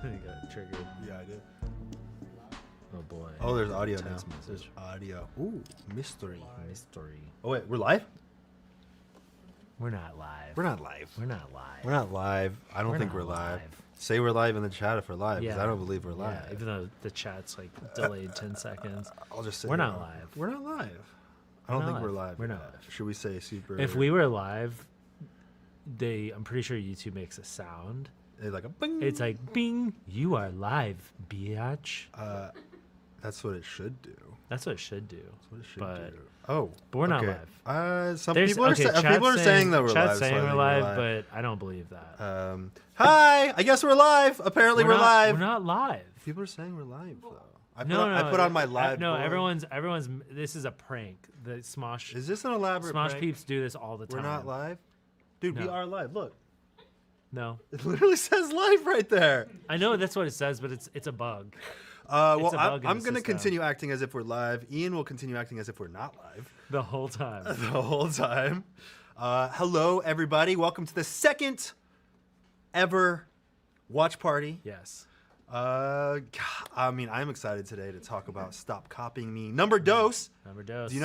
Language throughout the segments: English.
You got triggered. Yeah, I did. Oh boy. Oh, there's audio now. Text message. There's audio. Ooh, mystery. Mystery. Oh wait, we're live? We're not live. We're not live. We're not live. We're not live. I don't think not we're live. live. Say we're live in the chat if we're live, because Yeah. I don't believe we're live. Yeah, even though the chat's like delayed 10 seconds. I'll just say We're not live. We're not live. I don't think we're live. We're yet. not live. Should we say super? If we were live, I'm pretty sure YouTube makes a sound. It's like a bing. It's like, bing, you are live, biatch. That's what it should do. That's what it should do. That's what it should But- do. Oh, but we're not okay. live. Some There's- people are, okay, people are chat's saying that we're live. Chat's so I saying think we're live, but I don't believe that. Hi, I guess we're live. Apparently we're not, live. We're not live. People are saying we're live though. I No, put on my live. No, board. everyone's. This is a prank. The Smosh Is this an elaborate Smosh prank? peeps do this all the time. We're not live, dude. We No. are live. Look, No, it literally says live right there. I know that's what it says, but it's a bug. Well, a bug in I'm the going to system. continue acting as if we're live. Ian will continue acting as if we're not live The whole time. the whole time. Hello, everybody. Welcome to the second ever watch party. Yes. I mean, I'm excited today to talk about "Stop Copying Me." Number dose. Number dose. Do you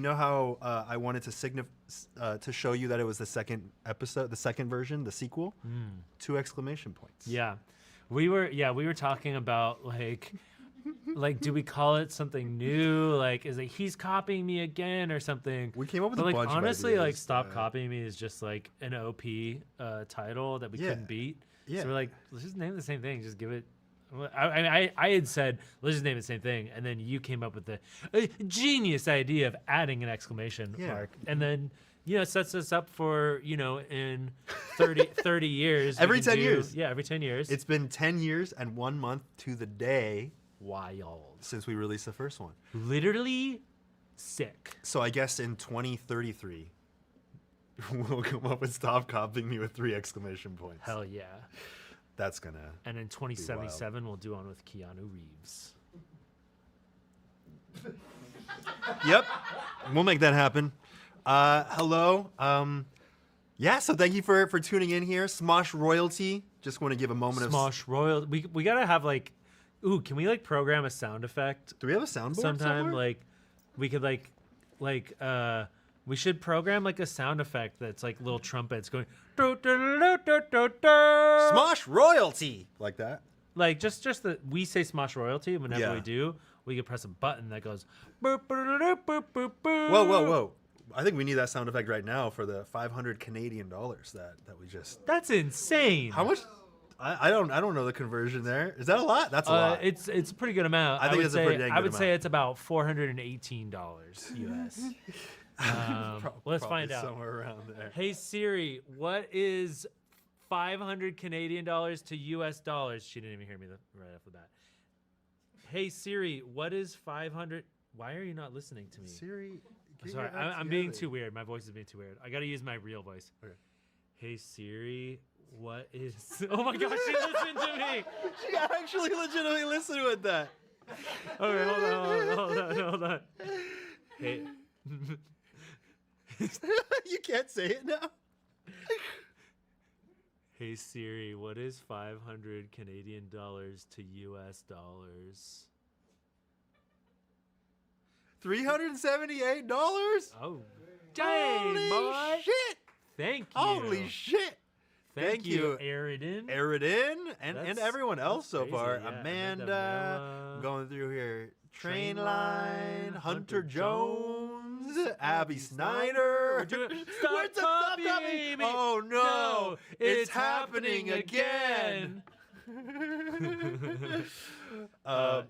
know how I wanted to to show you that it was the second episode, the second version, the sequel? 2 exclamation points. Yeah, we were talking about like do we call it something new? Like, is it he's copying me again or something? We came up with But a like bunch honestly, of like ideas. stop copying me is just like an OP title that we Yeah. couldn't beat. Yeah. So we're like, let's just name the same thing. Just give it. I had said let's just name it the same thing, and then you came up with the genius idea of adding an exclamation mark, and then it sets us up for in 30 years. we Every can 10 do- years. Yeah, every 10 years. It's been 10 years and 1 month to the day wild. since we released the first one. Literally sick. So I guess in 2033, we'll come up with "Stop Copying Me" with 3 exclamation points. Hell yeah. That's gonna. And in 2077, we'll do one with Keanu Reeves. Yep, we'll make that happen. Hello. Yeah. So thank you for tuning in here. Smosh royalty. Just want to give a moment of. Smosh Royal. We gotta have like, can we like program a sound effect Do we have a soundboard sometime? somewhere? Like, we could we should program like a sound effect that's like little trumpets going. Smosh royalty like that. Like just that we say Smosh royalty whenever Yeah. we do. We could press a button that goes. Whoa. I think we need that sound effect right now for the 500 Canadian dollars that we just. That's insane. How much? I don't know the conversion there. Is that a lot? That's a lot. It's a pretty good amount. I think would it's a say, pretty dang I good would say amount. it's about $418 US. Let's find Probably out. somewhere around there. Hey Siri, what is 500 Canadian dollars to US dollars? She didn't even hear me right off the bat. Hey Siri, what is 500? Why are you not listening to me? Siri. I'm sorry, I'm being too weird. My voice is being too weird. I got to use my real voice. Okay. Hey Siri, what is? Oh my gosh, she listened to me. She actually legitimately listened with that. Okay, hold on. Hey. You can't say it now. Hey Siri, what is 500 Canadian dollars to US dollars? $378. Oh, dang, Holy boy. shit! Thank you. Holy shit! Thank you, you. Eridan. Eridan and That's- everyone else that's so crazy, far. yeah. Amanda, Amanda, I'm going through here. Train Trainline, Line, Hunter Hunter Jones, Jones, Abby Snyder. We're doing- Where's the Stop copying copying me. Oh no, No, it's happening again.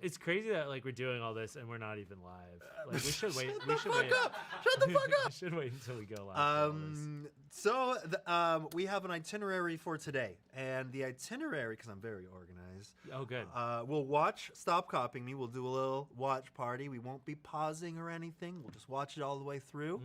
It's crazy that like we're doing all this and we're not even live. Like we should wait. Shut We the should fuck wait. up. Shut the fuck We up. should wait until we go live. for all this. So we have an itinerary for today, and the itinerary, because I'm very organized. Oh, good. We'll watch Stop Copying Me. We'll do a little watch party. We won't be pausing or anything. We'll just watch it all the way through,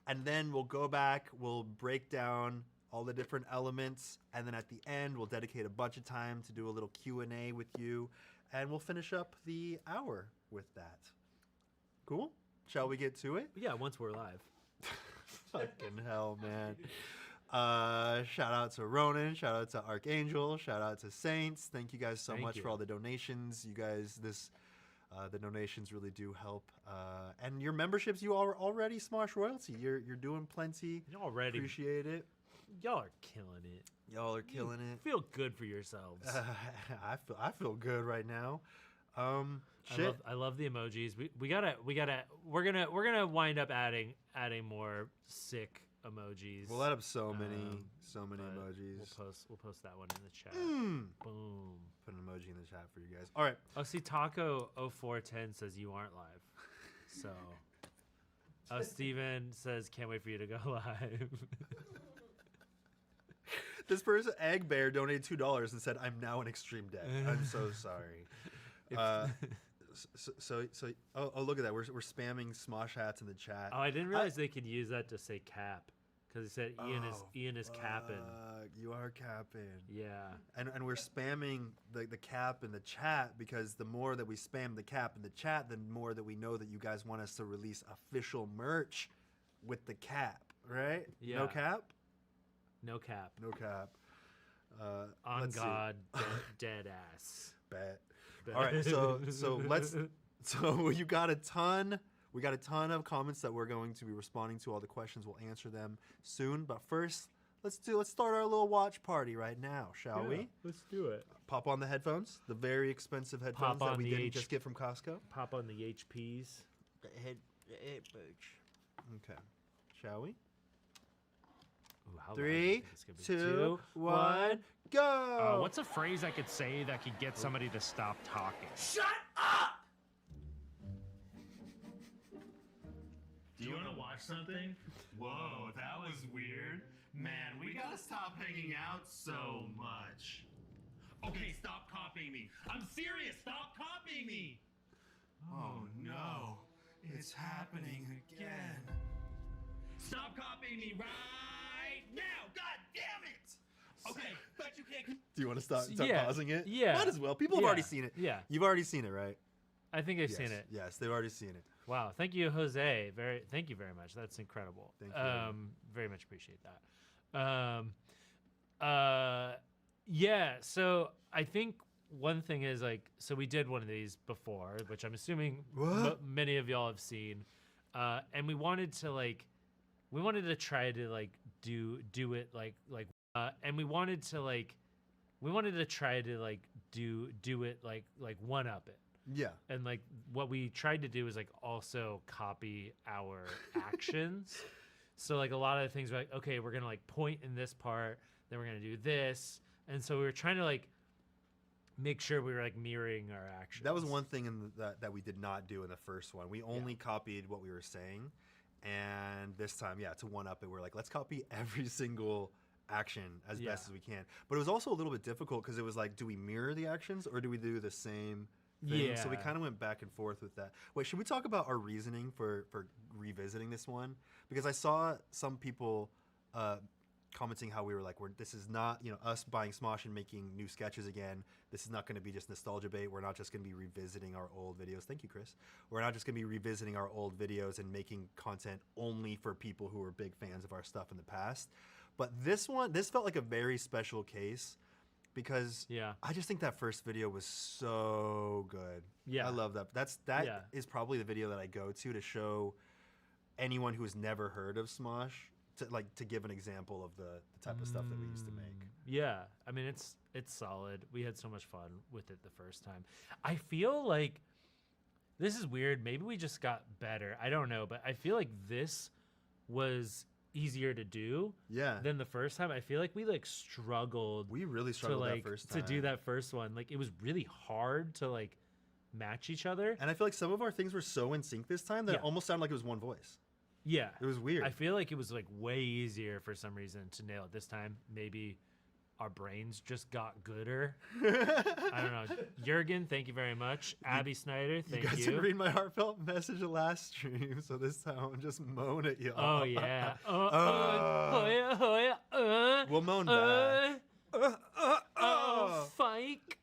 and then we'll go back. We'll break down all the different elements, and then at the end, we'll dedicate a bunch of time to do a little Q&A with you, and we'll finish up the hour with that. Cool? Shall we get to it? Yeah, once we're live. Fucking hell, man. Shout out to Ronan. Shout out to Archangel. Shout out to Saints. Thank you guys so much for all the donations. You guys, the donations really do help. And your memberships, you are already Smosh royalty. You're doing plenty. You already Appreciate it. Y'all are killing it. Y'all are killing it. Feel good for yourselves. I feel good right now. Shit. I love the emojis. We're gonna wind up adding more sick emojis. We'll add up so many emojis. We'll post that one in the chat. Mm. Boom. Put an emoji in the chat for you guys. All right. Oh, see, Taco 0410 says you aren't live. So, Steven says can't wait for you to go live. This person, Egg Bear, donated $2 and said, "I'm now in extreme debt. I'm so sorry." Oh, look at that. We're spamming Smosh hats in the chat. Oh, I didn't realize they could use that to say cap, because he said Ian is capping. You are capping. Yeah. And we're spamming the cap in the chat, because the more that we spam the cap in the chat, the more that we know that you guys want us to release official merch with the cap, right? Yeah. No cap? No cap. No cap. On God, dead ass. Bet. All right, so you got a ton. We got a ton of comments that we're going to be responding to. All the questions, we'll answer them soon. But first, let's start our little watch party right now, shall we? Let's do it. Pop on the headphones, the very expensive headphones that we didn't just get from Costco. Pop on the HPs. The head booch. Okay, shall we? Ooh, how 3, 2, 1, go! What's a phrase I could say that could get somebody to stop talking? Shut up! Do you want to watch something? Whoa, that was weird. Man, we gotta stop hanging out so much. Okay, stop copying me. I'm serious, stop copying me! Oh no, it's happening again. Stop copying me right now! God damn it! Okay, but you can't. Do you want to stop Yeah, pausing it? yeah. Might as well. People have Yeah, already seen it. yeah. You've already seen it, right? I think I've Yes. seen it. Yes, they've already seen it. Wow, thank you, Jose. Thank you very much. That's incredible. Thank you. Very much appreciate that. Yeah. So I think one thing is so we did one of these before, which I'm assuming many of y'all have seen, and we wanted to try to do it and we wanted to try to do it one up it. Yeah. And what we tried to do is also copy our actions. So a lot of the things were okay, we're gonna point in this part, then we're gonna do this, and so we were trying to make sure we were mirroring our actions. That was one thing that we did not do in the first one. We only copied what we were saying, and this time, to one up it, we're let's copy every single action as best as we can. But it was also a little bit difficult because it was do we mirror the actions or do we do the same thing? Yeah. So we kind of went back and forth with that. Wait, should we talk about our reasoning for revisiting this one? Because I saw some people commenting how we were this is not, us buying Smosh and making new sketches again. This is not going to be just nostalgia bait. We're not just going to be revisiting our old videos. Thank you, Chris. We're not just going to be revisiting our old videos and making content only for people who were big fans of our stuff in the past. But this felt like a very special case because I just think that first video was so good. Yeah. I love that. That is probably the video that I go to show anyone who has never heard of Smosh to give an example of the type of stuff that we used to make. Yeah, I mean it's solid. We had so much fun with it the first time. I feel like this is weird. Maybe we just got better. I don't know, but I feel like this was easier to do than the first time. I feel like we struggled. We really struggled that first time to do that first one. It was really hard to match each other. And I feel like some of our things were so in sync this time that it almost sounded like it was one voice. Yeah. It was weird. I feel like it was way easier for some reason to nail it this time. Maybe our brains just got gooder. I don't know. Jurgen, thank you very much. Abby Snyder, thank you. You guys didn't read my heartfelt message the last stream, so this time I'm just moan at you. Oh yeah. We'll moan back. Fike.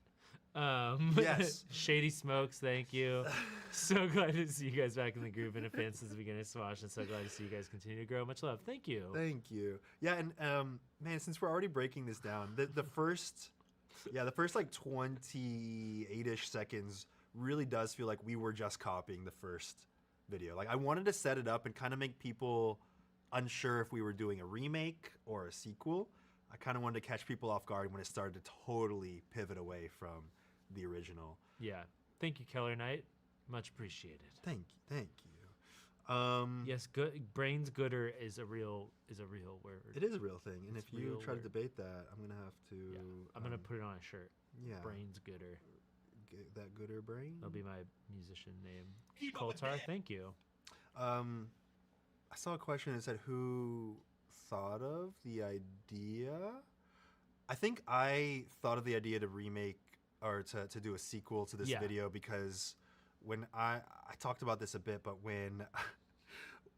Yes. Shady Smokes, thank you. So glad to see you guys back in the group and a fan since the beginning of Smosh, and so glad to see you guys continue to grow. Much love. Thank you. Thank you. Yeah, and man, since we're already breaking this down, the first like 28-ish seconds really does feel like we were just copying the first video. Like I wanted to set it up and kind of make people unsure if we were doing a remake or a sequel. I kind of wanted to catch people off guard when it started to totally pivot away from the original. Yeah. Thank you, Keller Knight. Much appreciated. Thank you. Yes, good brains gooder is a real word. It is a real thing, and It's if you real try to word. debate that, I'm gonna have to. Yeah. I'm gonna put it on a shirt. Yeah. Brains gooder. Get that gooder brain. That'll be my musician name. Keep up with Coltar, that. thank you. I saw a question that said who thought of the idea. I think I thought of the idea to remake or to do a sequel to this Yeah. video because when I talked about this a bit, but when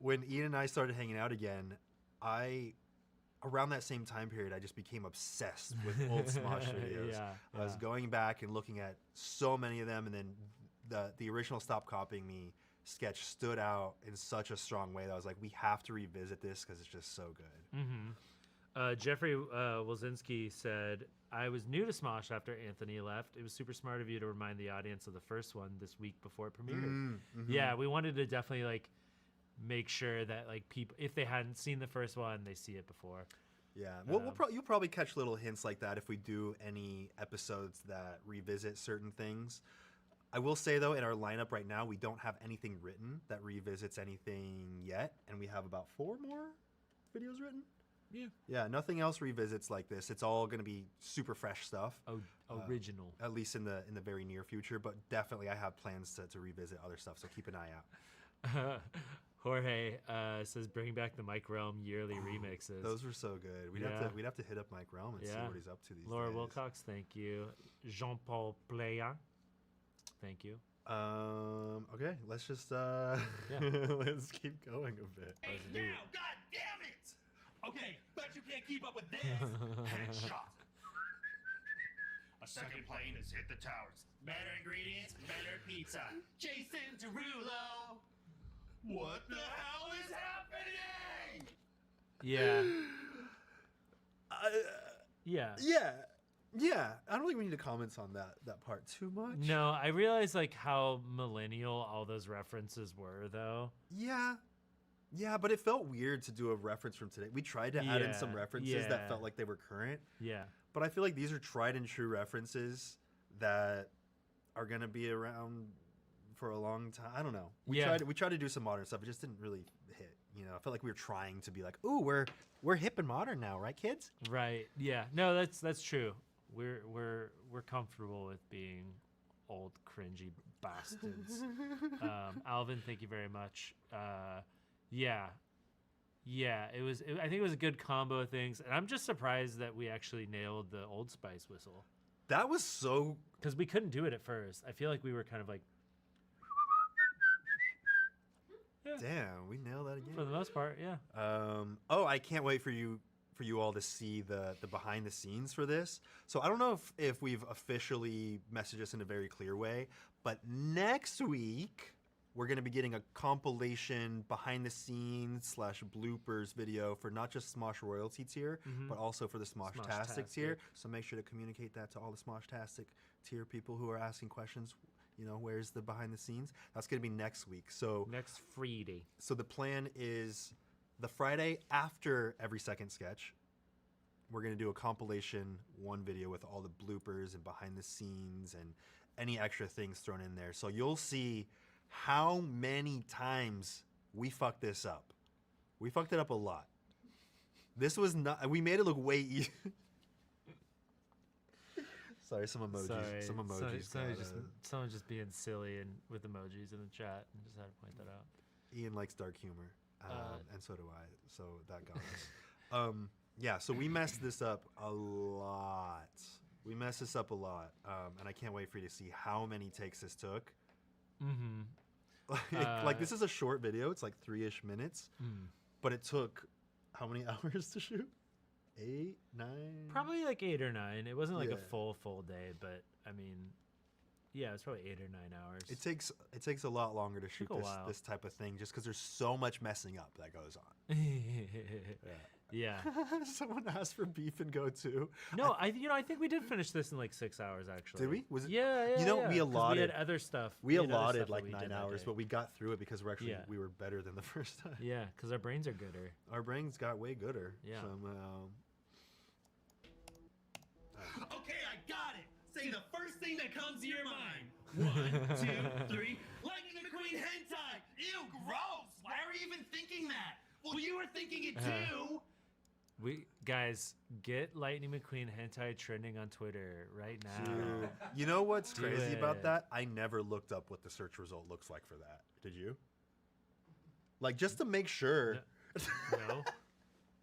Ian and I started hanging out again, around that same time period, I just became obsessed with old Smosh videos. Yeah, I was yeah. going back and looking at so many of them, and then the original Stop Copying Me sketch stood out in such a strong way that I was like, we have to revisit this because it's just so good. Jeffrey Wilzinski said, I was new to Smosh after Anthony left. It was super smart of you to remind the audience of the first one this week before it premiered. Yeah, we wanted to definitely like make sure that like people, if they hadn't seen the first one, they see it before. Yeah, you'll probably catch little hints like that if we do any episodes that revisit certain things. I will say though, in our lineup right now, we don't have anything written that revisits anything yet, and we have about 4 more videos written. Yeah, nothing else revisits like this. It's all going to be super fresh stuff. Original. At least in the very near future, but definitely I have plans to revisit other stuff, so keep an eye out. Jorge says, bring back the Mike Realm yearly remixes. Those were so good. We'd have to hit up Mike Realm and see what he's up to these Laura days. Wilcox, thank you. Jean-Paul Playa, thank you. Okay, let's just let's keep going a bit. Hey, now, god damn it! Okay, bet you can't keep up with this. Headshot. A second plane has hit the towers. Better ingredients, better pizza. Jason Derulo. What the hell is happening? Yeah. Yeah. Yeah. I don't think we need to comment on that part too much. No, I realize like how millennial all those references were, though. Yeah, but it felt weird to do a reference from today. We tried to add in some references that felt like they were current. Yeah. But I feel like these are tried and true references that are gonna be around for a long time. I don't know. We tried to do some modern stuff. It just didn't really hit. You know, I felt like we were trying to be like, ooh, we're hip and modern now, right, kids? Right. Yeah. No, that's true. We're comfortable with being old cringy bastards. Alvin, thank you very much. Yeah, it was. I think it was a good combo of things, and I'm just surprised that we actually nailed the Old Spice whistle. That was so. Because we couldn't do it at first. I feel like we were kind of like. Yeah. Damn, we nailed that again. For the most part, yeah. I can't wait for you all to see the behind the scenes for this. So I don't know if we've officially messaged us in a very clear way, but next week we're going to be getting a compilation behind the scenes / bloopers video for not just Smosh Royalty tier, but also for the Smosh-tastic tier. So make sure to communicate that to all the Smosh-tastic tier people who are asking questions. You know, where's the behind the scenes? That's going to be next week. So next Friday. So the plan is the Friday after every second sketch, we're going to do a compilation, one video with all the bloopers and behind the scenes and any extra things thrown in there. So you'll see how many times we fucked this up. We fucked it up a lot. This was not, we made it look way easy. Sorry, some emojis. Some emojis. Someone just being silly and with emojis in the chat, and just had to point that out. Ian likes dark humor, and so do I. So that got us. Yeah, so we messed this up a lot. And I can't wait for you to see how many takes this took. Like this is a short video. It's like 3-ish minutes, but it took how many hours to shoot? 8, 9. Probably like 8 or 9. It wasn't like a Yeah. full day, but I mean, yeah, it's probably 8 or 9 hours. It takes a lot longer to shoot Took a while. this type of thing just because there's so much messing up that goes on. Yeah. Someone asked for beef and go too. No, I think we did finish this in like 6 hours actually. Did we? Was it? Yeah, yeah. You know, yeah, we 'cause allotted. We had other stuff. We had other allotted stuff that like we did 9 that hours, day. but we got through it because Yeah. we were better than the first time. Yeah, because our brains are gooder. Our brains got way gooder. Yeah. Somehow. Okay, I got it. Say the first thing that comes to your mind. 1, 2, 3. Lightning McQueen hentai. Ew, gross. Why are you even thinking that? Well, you were thinking it too. We guys get Lightning McQueen hentai trending on Twitter right now. Dude, you know what's Do crazy about it. that? I never looked up what the search result looks like for that. Did you? Like just to make sure. No.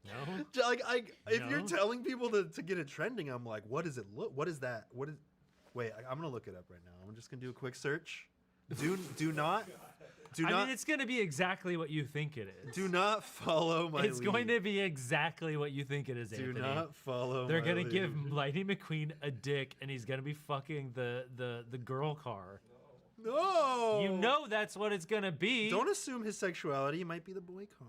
No. Like if you're No. telling people to get it trending, I'm like, what does it look? What is that? What is? Wait, I'm gonna look it up right now. I'm just gonna do a quick search. Do not. Do I not. mean, it's going to be exactly what you think it is. Do not follow my It's going lead. to be exactly what you think it is, Do Anthony. not follow They're my gonna lead. give Lightning McQueen a dick, and he's gonna be fucking the girl car. No. You know that's what it's gonna be. Don't assume his sexuality. It might be the boy car.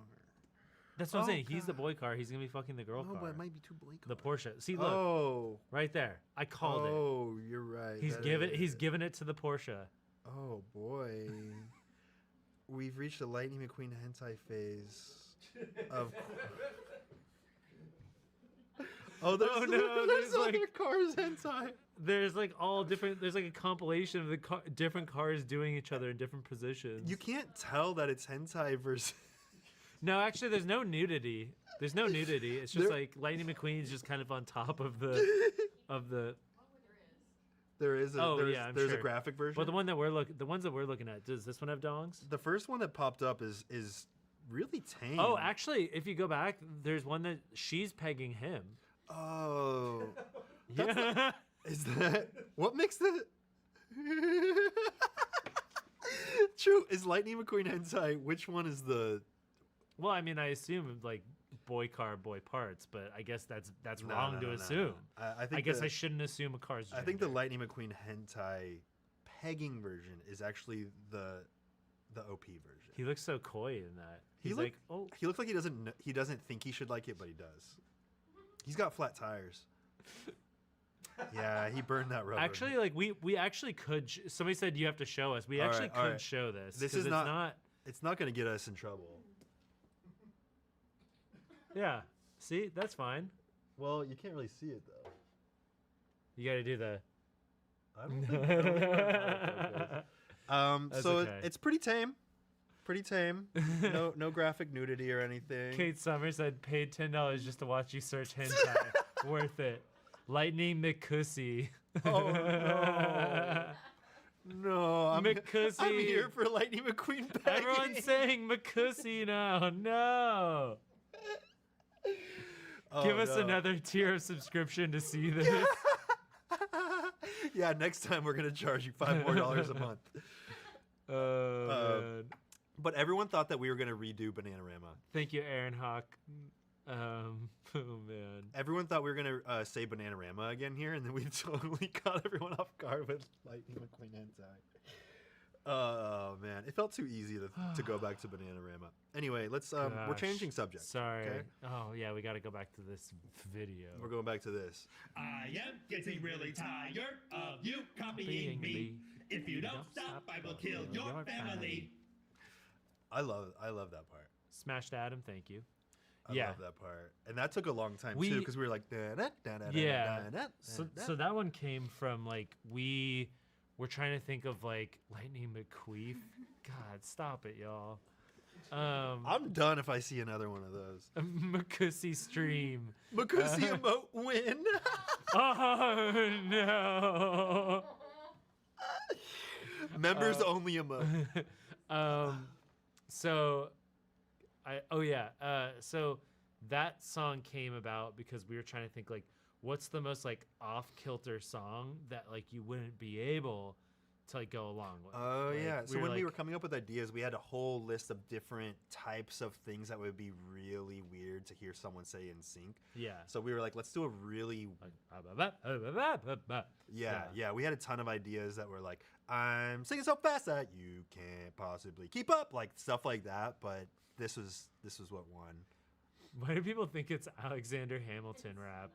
That's what I'm Oh, saying. He's the God. boy car. He's gonna be fucking the girl No, car. but it might be two boy cars. The Porsche. See, look Oh. right there. I called it. Oh, you're right. He's That He's is- given it to the Porsche. Oh boy. We've reached the Lightning McQueen hentai phase of. Oh, there's, Oh, no, there's there's, other like- cars hentai. There's like all different. There's like a compilation of the different cars doing each other in different positions. You can't tell that it's hentai versus. No, actually, there's no nudity. There's no nudity. It's just There- like Lightning McQueen's just kind of on top of the There is a, Oh, there's, yeah, I'm there's sure. a graphic version. But the ones that we're looking at, does this one have dongs? The first one that popped up is really tame. Oh, actually, if you go back, there's one that she's pegging him. Oh. Yeah. Is that what makes the True. Is Lightning McQueen hentai? Which one is the Well, I mean, I assume like boy car, boy parts, but I guess that's No, wrong no, to no, no, assume. no. I think I guess the- I shouldn't assume a car's I think the gender. Lightning McQueen hentai pegging version is actually the OP version. He looks so coy in that. He He's look- like, oh, He looks like he doesn't think he should like it, but he does. He's got flat tires. Yeah, he burned that rubber. actually, like we actually could. Somebody said you have to show us. We All actually right, all could right. show this. This 'cause is it's not- it's not going to get us in trouble. Yeah. See, that's fine. Well, you can't really see it though. You got to do the. I don't think. I don't think we're That's so okay. it's pretty tame. Pretty tame. No graphic nudity or anything. Kate Summers said paid $10 just to watch you search hentai. Worth it. Lightning McCussy. Oh no. No, I'm McCussy. here for Lightning McQueen pegging. Everyone's saying McCussy now. No. Oh, Give us no. another tier of subscription to see this. Yeah, next time we're gonna charge you $5 more a month. Oh, man. But everyone thought that we were gonna redo Bananarama. Thank you, Aaron Hawk. Oh, man. Everyone thought we were gonna say Bananarama again here, and then we totally caught everyone off guard with Lightning McQueen hentai. Oh man, it felt too easy to go back to Bananarama. Anyway, let's we're Gosh. changing subject. Sorry. okay? Oh, yeah, we got to go back to this video. We're going back to this. I am getting really tired of you copying me. If you don't stop, I will kill your family. I love that part. Smashed Adam, thank you. I Yeah. love that part, and that took a long time We- too because we were like, da-da-da-da-da-da-da-da. Yeah. So that one came from like we were trying to think of like Lightning McQueef. God, stop it, y'all. I'm done if I see another one of those. McCussy stream. Makusi emote win. Oh no. Members only emote. So so that song came about because we were trying to think like what's the most like off kilter song that like you wouldn't be able to like go along with. Oh Like, yeah. So when we like, were coming up with ideas, we had a whole list of different types of things that would be really weird to hear someone say in sync. yeah, So we were like, let's do a really like, yeah. We had a ton of ideas that were like, I'm singing so fast that you can't possibly keep up, like stuff like that. But this was what won. Why do people think it's Alexander Hamilton rap?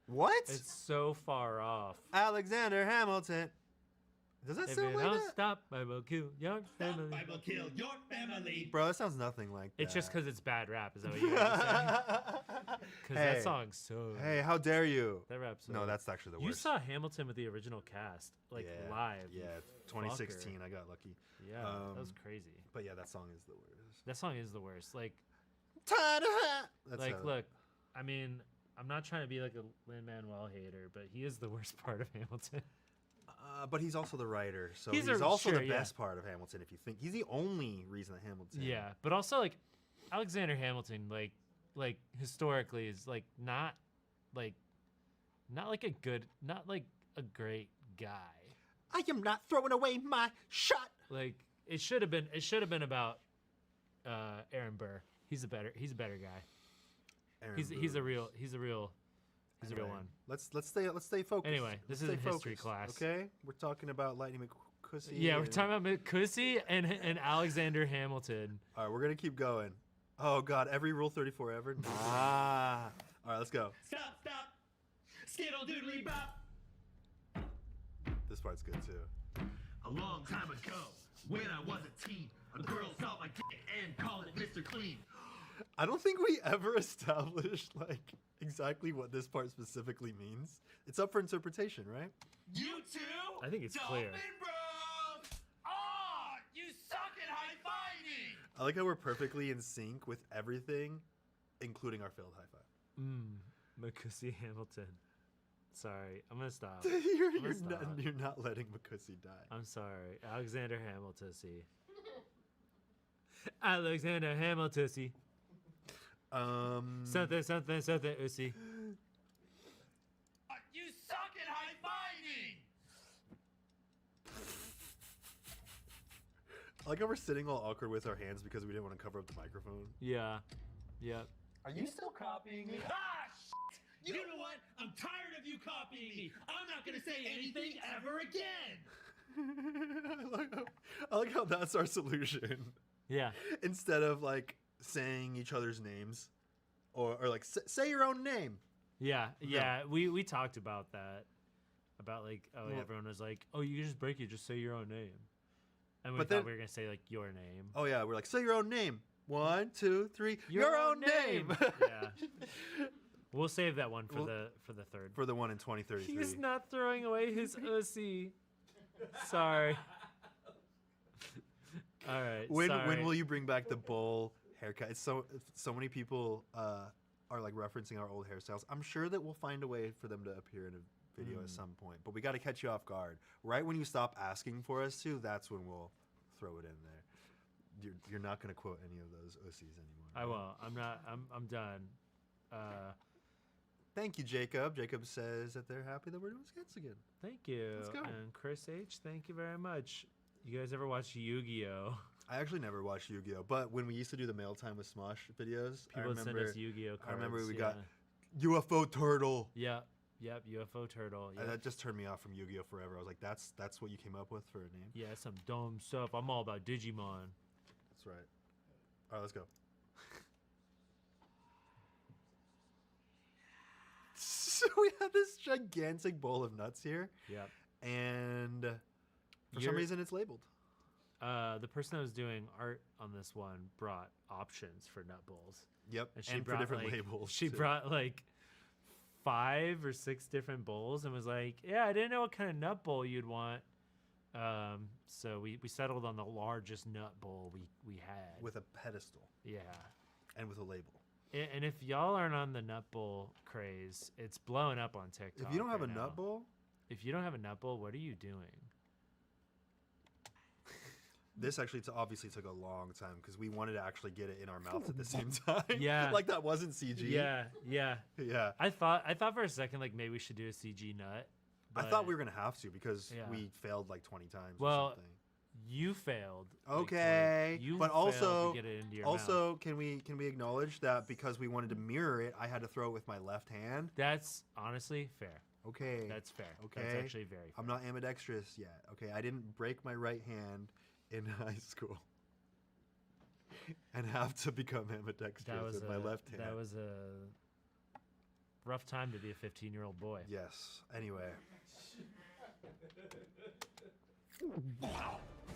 What? It's so far off. Alexander Hamilton. Does that If sound you like don't that? stop, I will kill your family. I will kill your family. Bro, that sounds nothing like that. It's just because it's bad rap. Is that what you're saying? Because Hey. that song's so. Hey, how dare you? That rap's so. No, that's actually the You worst. saw Hamilton with the original cast, like Yeah, live. Yeah, you 2016. fucker. I got lucky. Yeah, that was crazy. But yeah, that song is the worst. That song is the worst. Like, That's like, how- look, I mean, I'm not trying to be like a Lin-Manuel hater, but he is the worst part of Hamilton. But he's also the writer, so He's he's, a- also sure, the yeah. best part of Hamilton. If you think he's the only reason that Hamilton. Yeah, but also like Alexander Hamilton, like historically is like not like a good, not like a great guy. I am not throwing away my shot. Like it should have been about Aaron Burr. He's a better guy. Aaron He's a Burr. real Anyway, one. Let's stay focused. Anyway, this Let's is stay a history focused, class. Okay, we're talking about Lightning McCussy. Yeah, we're and- talking about McCussy and Alexander Hamilton. All right, we're gonna keep going. Oh God, every Rule 34 ever. Ah. All right, let's go. Stop, stop. Skittle doodly bop. This part's good too. A long time ago, when I was a teen, a girl saw my dick and called it Mr. Clean. I don't think we ever established like exactly what this part specifically means. It's up for interpretation, right? You too? I think it's clear. Dolphin Bros! Ah, you suck at high-fiving! I like how we're perfectly in sync with everything, including our failed high five. McCussy Hamilton. Sorry, I'm gonna stop. You're not letting McCussy die. I'm sorry, Alexander Hamilton. Alexander Hamilton. Something, ussy. You suck at high-fiving! I like how we're sitting all awkward with our hands because we didn't want to cover up the microphone. Yeah. Yep. Are you still copying me? Ah, shit! You know what? I'm tired of you copying me. I'm not gonna say anything ever again. I like how that's our solution. Yeah. Instead of like saying each other's names, or like say your own name. Yeah. Yeah. We talked about that. About like, oh, Well- everyone was like, oh, you can just break it, just say your own name. And we But thought then- we were gonna say like your name. Oh yeah, we're like say your own name. 1, 2, 3. Your own name. Yeah. We'll save that one for Well- the third. For the one in 2033. He's not throwing away his ussy. Sorry. All right. When sorry. will you bring back the bowl haircut? It's so many people are like referencing our old hairstyles. I'm sure that we'll find a way for them to appear in a video at some point, but we got to catch you off guard. Right when you stop asking for us to, that's when we'll throw it in there. You're not going to quote any of those OCs anymore. I won't. I'm not. I'm done. Thank you, Jacob. Jacob says that they're happy that we're doing skits again. Thank you. Let's go. And Chris H, thank you very much. You guys ever watch Yu-Gi-Oh? I actually never watched Yu-Gi-Oh, but when we used to do the mail time with Smosh videos, People would send us Yu-Gi-Oh cards. I remember we yeah. got UFO turtle. Yep. UFO turtle. And Yep. that just turned me off from Yu-Gi-Oh forever. I was like, that's what you came up with for a name. Yeah, some dumb stuff. I'm all about Digimon. That's right. All right, let's go. So we have this gigantic bowl of nuts here, Yep. and for some You're- reason it's labeled. The person that was doing art on this one brought options for nut bowls. Yep, And she and for brought different like, labels. She too. brought like 5 or 6 different bowls and was like, "Yeah, I didn't know what kind of nut bowl you'd want." So we settled on the largest nut bowl we had. with a pedestal yeah. and with a label. And if y'all aren't on the nut bowl craze, it's blowing up on TikTok. If you don't have right a now. nut bowl, If you don't have a nut bowl, what are you doing? this actually obviously took a long time because we wanted to actually get it in our mouth at the same time. Yeah. like that wasn't CG. Yeah. yeah. I thought for a second like maybe we should do a CG nut, I thought but- we were gonna have to because Yeah. we failed like 20 times. Well, or something. You failed. Okay, You but failed also, to get it into your also, mouth. can we acknowledge that because we wanted to mirror it, I had to throw it with my left hand. That's honestly fair. Okay, That's fair. Okay, That's actually very fair. I'm not ambidextrous yet. Okay, I didn't break my right hand in high school and have to become ambidextrous with my left hand. That was a rough time to be a 15-year-old boy. Yes. Anyway.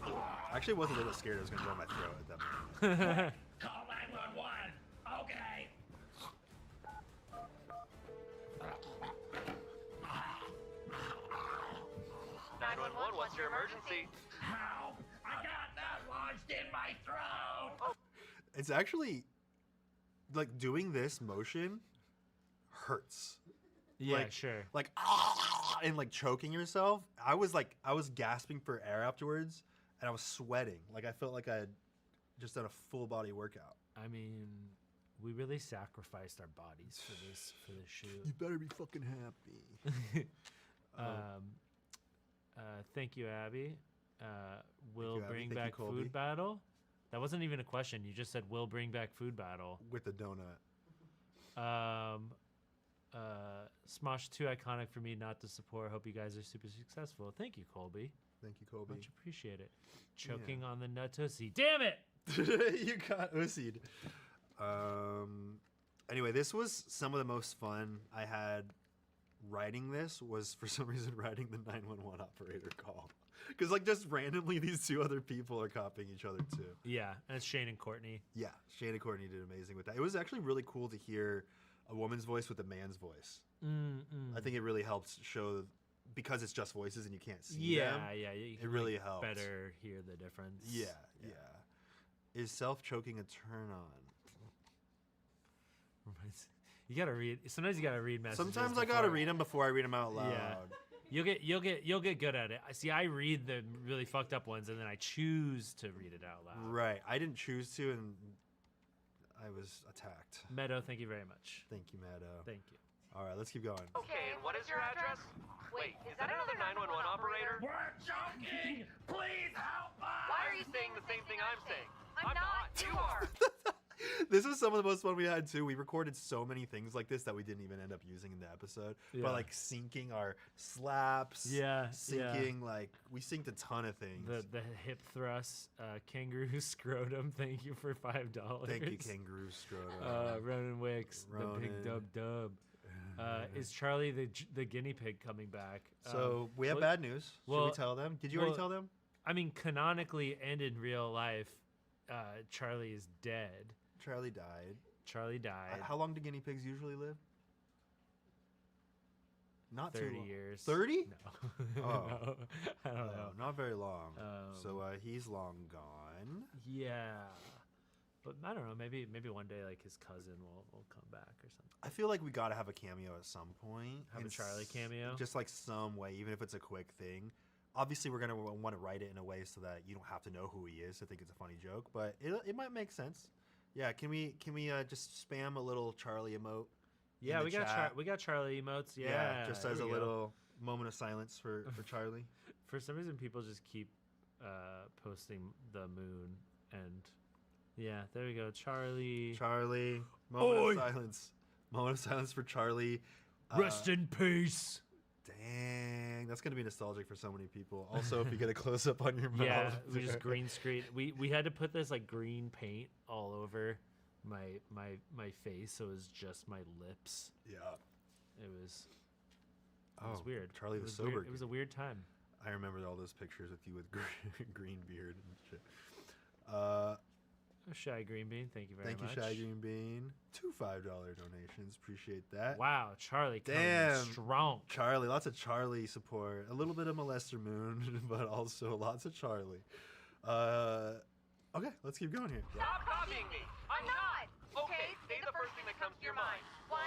I actually wasn't a little scared I was going to go in my throat at that moment. Call 911. Okay. What's your emergency? How? I got that lodged in my throat. It's actually, like, doing this motion hurts. Yeah, Like- sure. Like, and like choking yourself. I was gasping for air afterwards and I was sweating. Like, I felt like I had just done a full body workout. I mean, we really sacrificed our bodies for this shoot. You better be fucking happy. Thank you, Abby. We'll you, Abby. bring Thank you, back Colby. food battle. That wasn't even a question. You just said we'll bring back food battle. With the donut. Smosh, too iconic for me not to support. Hope you guys are super successful. Thank you, Colby. Thank you, Kobe. Much appreciate it. Choking on the nuttosie. Damn it! You got ussied. Anyway, this was some of the most fun I had writing this was for some reason writing the 911 operator call. Because like just randomly these two other people are copying each other too. Yeah, and it's Shane and Courtney. Yeah, Shane and Courtney did amazing with that. It was actually really cool to hear a woman's voice with a man's voice. I think it really helps show because it's just voices and you can't see them. Yeah. You can, really like, helps. better hear the difference. Yeah. Is self-choking a turn on? You gotta read. Sometimes you gotta read messages. Sometimes I gotta read them before I read them out loud. Yeah. You'll get good at it. See, I read the really fucked up ones and then I choose to read it out loud. Right. I didn't choose to, and I was attacked. Meadow, thank you very much. Thank you, Meadow. Thank you. All right, let's keep going. Okay, and what is your address? Wait, is that another 911 operator? We're joking. Please help us. Why are you saying the same thing I'm saying? I'm not. You are. This was some of the most fun we had too. We recorded so many things like this that we didn't even end up using in the episode. Yeah. But like syncing our slaps. Yeah, Syncing like we synced a ton of things. The hip thrust, kangaroo scrotum. Thank you for $5. Thank you, Kangaroo Scrotum. Ronan Wicks, the big Ronan. dub. Is Charlie the guinea pig coming back? So we have well- bad news. Should we well- tell them? Did you already tell them? I mean, canonically and in real life, Charlie is dead. Charlie died. Charlie died. How long do guinea pigs usually live? Not 30 too long. years. 30? No. Oh. No, I don't know. Oh, not very long. So Um, he's long gone. Yeah, but I don't know. Maybe one day like his cousin will come back or something. I feel like we gotta have a cameo at some point. Have a and Charlie cameo? Just like some way, even if it's a quick thing. Obviously, we're gonna want to write it in a way so that you don't have to know who he is to think it's a funny joke, but it might make sense. Yeah, can we just spam a little Charlie emote? Yeah, in we the got chat? we got Charlie emotes. Yeah, just there as a we go. little moment of silence for Charlie. For some reason, people just keep posting the moon, and yeah, there we go, Charlie. Charlie, moment Oi! of silence. Moment of silence for Charlie. Rest in peace. Dang, that's gonna be nostalgic for so many people. Also, if you get a close up on your mouth. Yeah, we just green screen. We had to put this like green paint all over my face, so it was just my lips. Yeah. It was Oh, weird. Charlie It the was sober. weird. It was a weird time. I remember all those pictures with you with green beard and shit. Shy Green Bean, thank you very Thank much. you, Shy Green Bean. 2 $5 donations. Appreciate that. Wow, Charlie coming in Damn. strong. Charlie, lots of Charlie support. A little bit of Molester Moon, but also lots of Charlie. Okay, let's keep going here. Stop copying me. I'm not. Okay, say the first thing that comes to your mind. 1,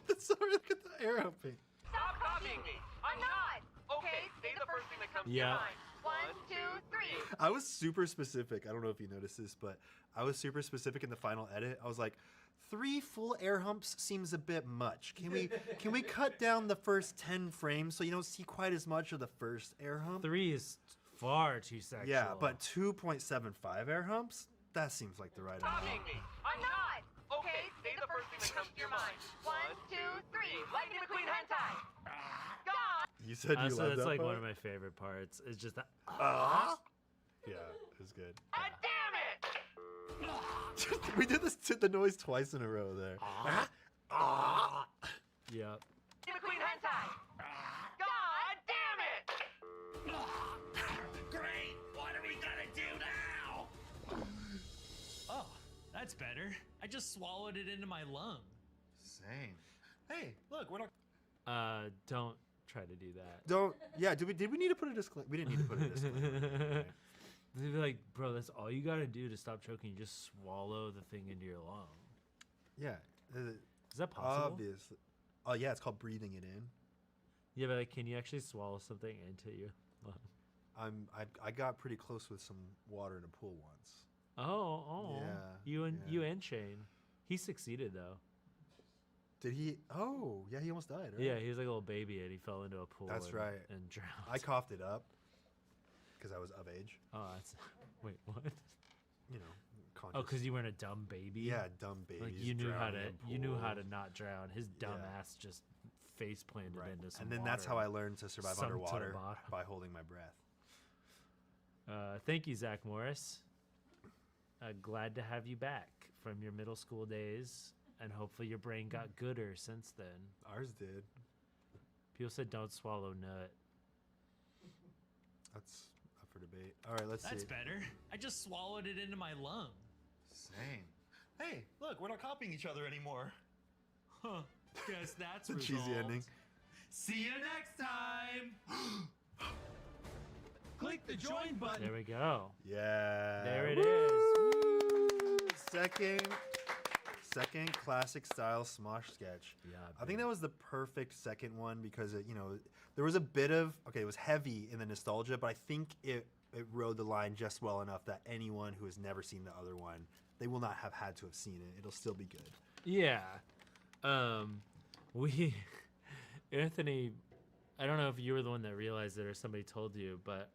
2. Sorry, look at the arrow paint. Stop copying me. I'm not. Okay, say the first thing that comes to Yeah. your mind. 1, 2, 3. I was super specific. I don't know if you noticed this, but I was super specific in the final edit. I was like, 3 full air humps seems a bit much. Can we cut down the first 10 frames so you don't see quite as much of the first air hump? 3 is far too sexual. Yeah, but 2.75 air humps? That seems like the right amount. Copying me. I'm not. Okay, say the first thing that comes to your mind. 1, 2, 3. Lightning McQueen hentai. God. You said you Also, loved that's that like part? one of my favorite parts. It's just that. Yeah, it was good. God damn it. We did the noise twice in a row there. Yep. Lightning McQueen hentai. God damn it. Great! What are we gonna do now? Oh, that's better. I just swallowed it into my lung. Same. Hey, look, we're not. Don't try to do that. Don't. Yeah. Did we need to put a disclaimer? We didn't need to put a disclaimer. Right. They'd be like, bro, that's all you gotta do to stop choking. You just swallow the thing into your lung. Yeah. Is that possible? Obviously. Oh yeah, it's called breathing it in. Yeah, but like, can you actually swallow something into your lung? I got pretty close with some water in a pool once. Oh. Yeah, You and Shane. He succeeded though. Did he? Oh, yeah, he almost died. Right? Yeah, he was like a little baby and he fell into a pool. That's and, right. And drowned. I coughed it up because I was of age. Oh, that's. Wait, what? You know, conscious. Oh, because you weren't a dumb baby. Yeah, dumb baby. Like you knew how to. You knew how to not drown. His dumb Yeah. ass just face planted Right. into some And then that's how water. I learned to survive Sunk to the underwater bottom. by holding my breath. Thank you, Zach Morris. Glad to have you back from your middle school days, and hopefully your brain got gooder since then. Ours did. People said don't swallow nut. That's up for debate. All right, let's That's see. better. I just swallowed it into my lung. Same. Hey, look, we're not copying each other anymore. Huh. Guess that's It's a cheesy resolved. ending. See you next time! Click the join button. There we go. Yeah. There it Woo! Second classic style Smosh sketch. Yeah, I think that was the perfect second one because it, there was a bit of it was heavy in the nostalgia, but I think it rode the line just well enough that anyone who has never seen the other one, they will not have had to have seen it. It'll still be good. Yeah. We Anthony, I don't know if you were the one that realized it or somebody told you, but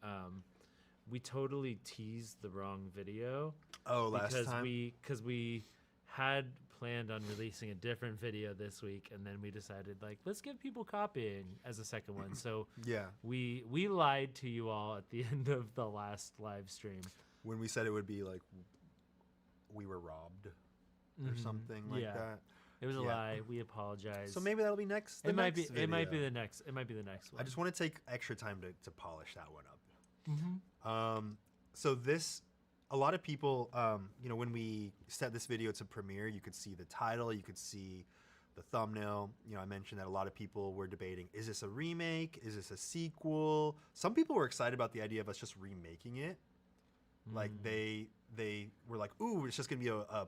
we totally teased the wrong video. Oh, last because time? because we had planned on releasing a different video this week, and then we decided like let's give people copying as a second one. So Yeah. we lied to you all at the end of the last live stream. When we said it would be like we were robbed or something like Yeah. that. It was a Yeah. lie. We apologize. So maybe that'll be next. it might be next it might be video. the next one. I just want to take extra time to polish that one up. So this, a lot of people, when we set this video to premiere, you could see the title, you could see the thumbnail. I mentioned that a lot of people were debating, is this a remake? Is this a sequel? Some people were excited about the idea of us just remaking it. Like they were like, ooh, it's just gonna be a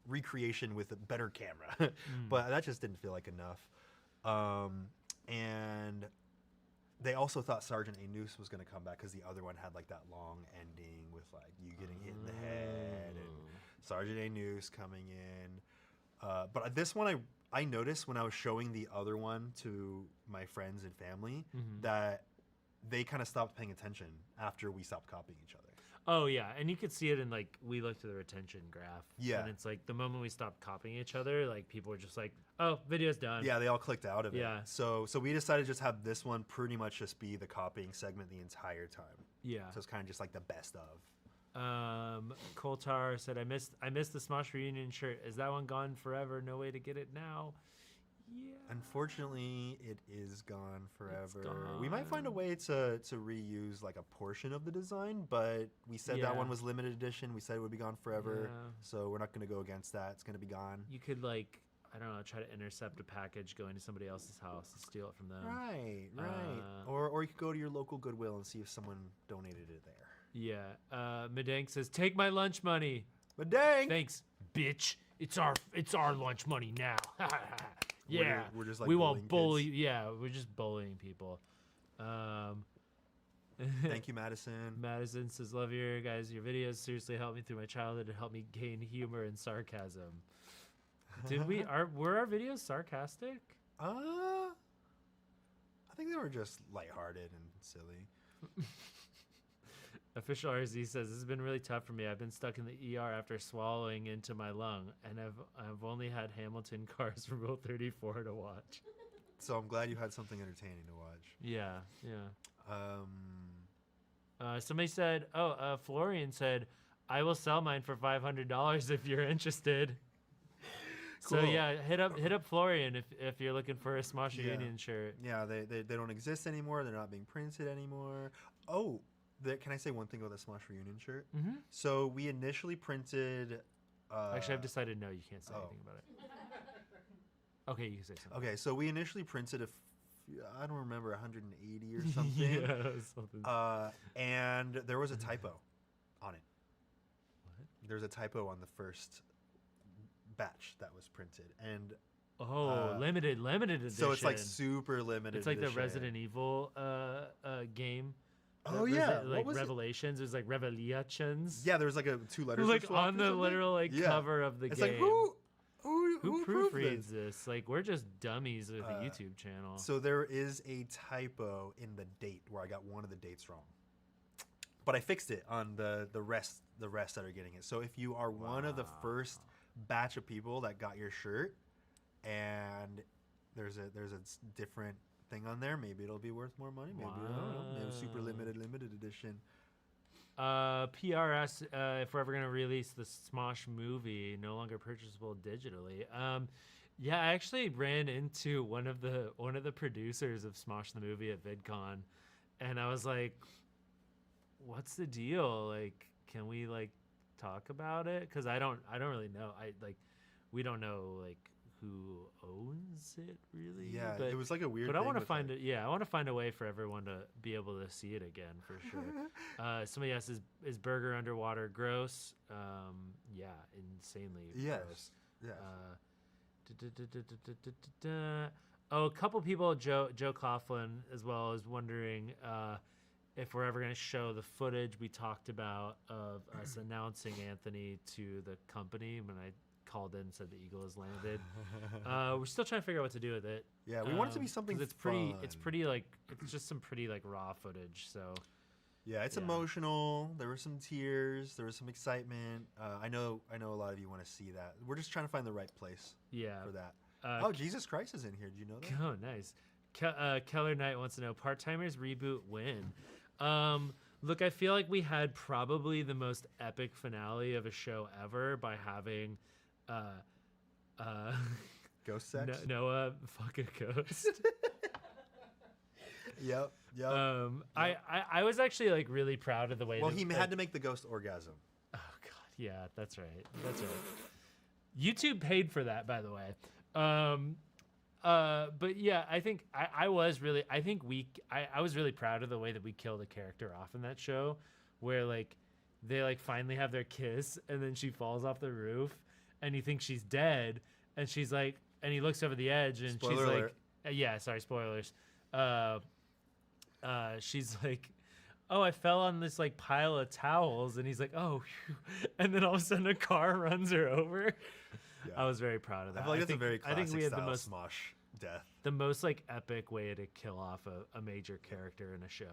recreation with a better camera. But that just didn't feel like enough. And they also thought Sergeant A Noose was going to come back because the other one had like that long ending with like you getting hit in the head and Sergeant A Noose coming in. But this one I noticed when I was showing the other one to my friends and family that they kind of stopped paying attention after we stopped copying each other. Oh yeah, and you could see it in like we looked at the retention graph. Yeah. And it's like the moment we stopped copying each other, like people were just like, "Oh, video's done." Yeah, they all clicked out of it. Yeah. So we decided to just have this one pretty much just be the copying segment the entire time. Yeah. So it's kind of just like the best of. Coltar said, "I missed the Smosh reunion shirt. Is that one gone forever? No way to get it now." Yeah. Unfortunately, it is gone forever. gone. We might find a way to reuse like a portion of the design, but we said that Yeah. one was limited edition. We said it would be gone forever, Yeah. so we're not going to go against that. It's going to be gone. You could like, I don't know, try to intercept a package going to somebody else's house and steal it from them. Right. Or you could go to your local Goodwill and see if someone donated it there. Yeah. Medank says, "Take my lunch money." But dang! Thanks, bitch. It's our lunch money now. Yeah. We're just, like, we won't bullying bully. kids. Yeah, we're just bullying people. Thank you, Madison. Madison says, "Love your guys. Your videos seriously helped me through my childhood and helped me gain humor and sarcasm." Were our videos sarcastic? I think they were just lighthearted and silly. Official RZ says, "This has been really tough for me. I've been stuck in the ER after swallowing into my lung, and I've only had Hamilton Cars from Rule 34 to watch." So I'm glad you had something entertaining to watch. Yeah. Somebody said, Florian said, "I will sell mine for $500 if you're interested." So Cool. yeah, hit up Florian if you're looking for a Smosh Reunion shirt. Yeah, they don't exist anymore. They're not being printed anymore. Oh, can I say one thing about the Smosh Reunion shirt? Mm-hmm. So we initially printed. Actually, I've decided no, you can't say anything about it. Okay, you can say something. Okay, so we initially printed I don't remember, 180 or something. Yeah, something. And there was a typo on it. What? There's a typo on the first batch that was printed, and limited edition. so it's like super limited. It's like the edition. Resident Evil game. Oh yeah, like what was Revelations. It was like Revelations. Yeah, there was like 2 letters Like swapped on or the something. literal cover of the It's game. like who approved proofreads this? Like we're just dummies with a YouTube channel. So there is a typo in the date where I got one of the dates wrong, but I fixed it on the rest that are getting it. So if you are one of the first batch of people that got your shirt, and there's a different thing on there, maybe it'll be worth more money. Maybe I don't know. Maybe super limited edition. PRS, if we're ever gonna release the Smosh movie, no longer purchasable digitally. Yeah, I actually ran into one of the producers of Smosh the movie at VidCon, and I was like, "What's the deal? Like, can we like talk about it? Because I don't really know. We don't know like who owns it really. Yeah, but it was like a weird. But I thing want to with, find like, it. Yeah, I want to find a way for everyone to be able to see it again for sure. Somebody asks, is burger underwater gross? Yeah, insanely gross. Yes. A couple people, Joe Coughlin as well, is wondering if we're ever going to show the footage we talked about of us announcing Anthony to the company when I called in and said the Eagle has landed. We're still trying to figure out what to do with it. Yeah, we want it to be something 'cause it's fun. pretty like it's just some pretty like raw footage. So Yeah, it's Yeah. emotional. There were some tears. There was some excitement. I know a lot of you want to see that. We're just trying to find the right place yeah. for that. Uh, Jesus Christ is in here. Did you know that? Oh, nice. Keller Knight wants to know, part-timers reboot when? Look, I feel like we had probably the most epic finale of a show ever by having Ghost sex? Noah fuck a ghost. Yep. I was actually like really proud of the way Well, that, he had to make the ghost orgasm. Oh god, yeah, that's right. YouTube paid for that, by the way. But yeah, I think I was really proud of the way that we killed a character off in that show, where like they like finally have their kiss and then she falls off the roof and you think she's dead and she's like, and he looks over the edge and Spoiler she's alert. like, yeah, sorry, spoilers. She's like, oh, I fell on this like pile of towels, and he's like, oh, phew. And then all of a sudden a car runs her over. Yeah. I was very proud of that. I feel like that's a very classic I think we had the style most Smosh death. the most like epic way to kill off a major character in a show.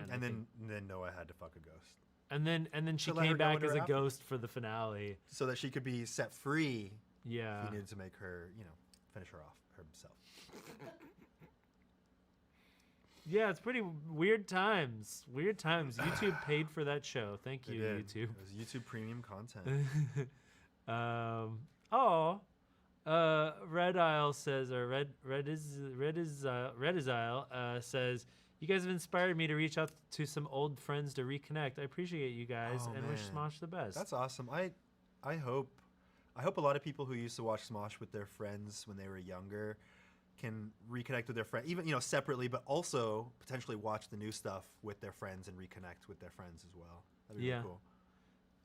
And I then think- Noah had to fuck a ghost and then she To let her came go back into as her a outfit. ghost for the finale. so that she could be set free. Yeah. He needed to make her, finish her off himself. Yeah, it's pretty weird times. Weird times. YouTube paid for that show. Thank you, They did. YouTube. It was YouTube premium content. Red Isle says, or Red is Isle says, you guys have inspired me to reach out to some old friends to reconnect. I appreciate you guys Oh, and wish man. Smosh the best. That's awesome. I hope a lot of people who used to watch Smosh with their friends when they were younger can reconnect with their friends, even separately, but also potentially watch the new stuff with their friends and reconnect with their friends as well. That'd be Yeah. really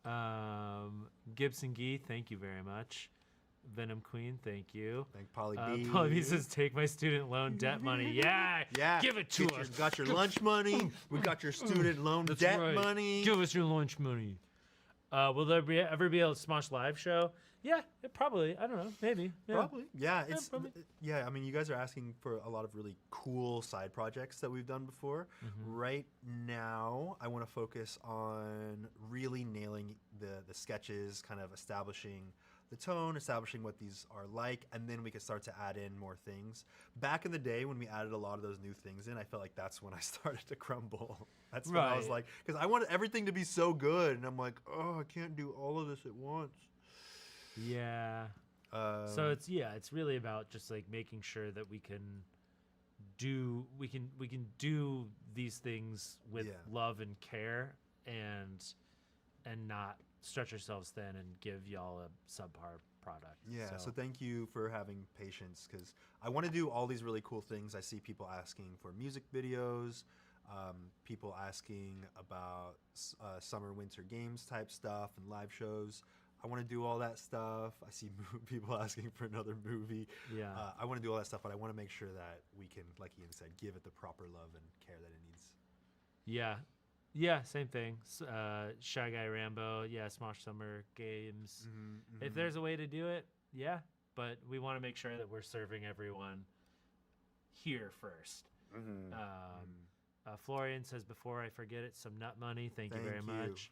cool. Gibson Gee, thank you very much. Venom Queen, thank you. Thank Polly B. Polly B says, take my student loan debt money. Yeah, give it to us. Got your lunch money. We got your student loan debt money. Give us your lunch money. Will there ever be a Smosh live show? Yeah, probably. I don't know. Maybe. Yeah. Probably. Yeah, it's probably. yeah. I mean, you guys are asking for a lot of really cool side projects that we've done before. Right now, I want to focus on really nailing the sketches, kind of establishing the tone, establishing what these are like, and then we could start to add in more things. Back in the day when we added a lot of those new things in, I felt like that's when I started to crumble. That's when I was like, because I wanted everything to be so good, and I'm like, oh, I can't do all of this at once. Yeah. So it's really about just like making sure that we can do these things with love and care and not stretch ourselves thin and give y'all a subpar product. Yeah, so thank you for having patience, because I want to do all these really cool things. I see people asking for music videos, people asking about summer winter games type stuff and live shows. I want to do all that stuff. I see people asking for another movie. Yeah. I want to do all that stuff, but I want to make sure that we can, like Ian said, give it the proper love and care that it needs. Yeah. Yeah, same thing. Shy Guy Rambo, yeah, Smosh Summer Games. If there's a way to do it, yeah. But we want to make sure that we're serving everyone here first. Florian says, before I forget it, some nut money. Thank you very much.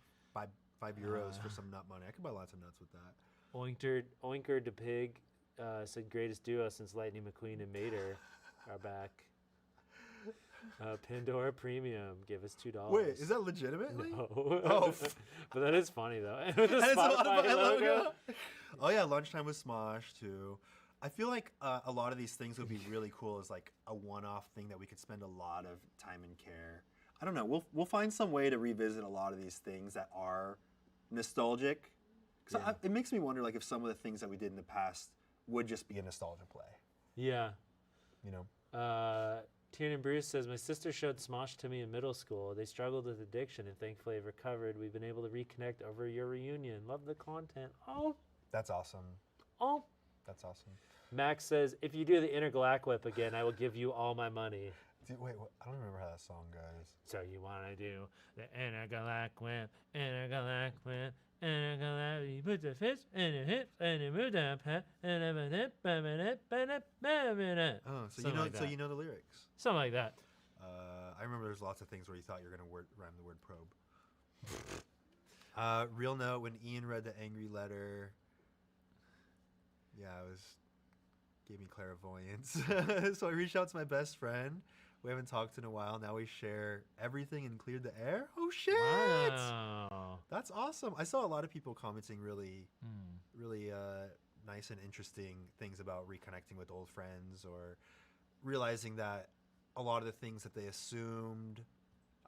5 euros for some nut money. I could buy lots of nuts with that. Oinker the Pig said, greatest duo since Lightning McQueen and Mater are back. Pandora Premium, give us $2. Wait, is that legitimately? No. Oh. But that is funny, though. With the Spotify logo. Oh, yeah, Lunchtime with Smosh, too. I feel like a lot of these things would be really cool as like a one-off thing that we could spend a lot of time and care. I don't know. We'll find some way to revisit a lot of these things that are nostalgic. Because it makes me wonder, like, if some of the things that we did in the past would just be a nostalgia play. Yeah. You know? Tiernan Bruce says, my sister showed Smosh to me in middle school. They struggled with addiction and thankfully have recovered. We've been able to reconnect over your reunion. Love the content. Oh. That's awesome. Oh. That's awesome. Max says, if you do the Intergalac Whip again, I will give you all my money. Wait, I don't remember how that song goes. So you want to do the Intergalac Whip, Intergalac Whip, Intergalac, you put the fist in the hips and you move that pat, and oh, so you know the lyrics. Something like that. I remember there's lots of things where you thought you were going to rhyme the word probe. Real note, when Ian read the angry letter, gave me clairvoyance. So I reached out to my best friend. We haven't talked in a while. Now we share everything and cleared the air. Oh, shit. Wow. That's awesome. I saw a lot of people commenting really nice and interesting things about reconnecting with old friends, or realizing that a lot of the things that they assumed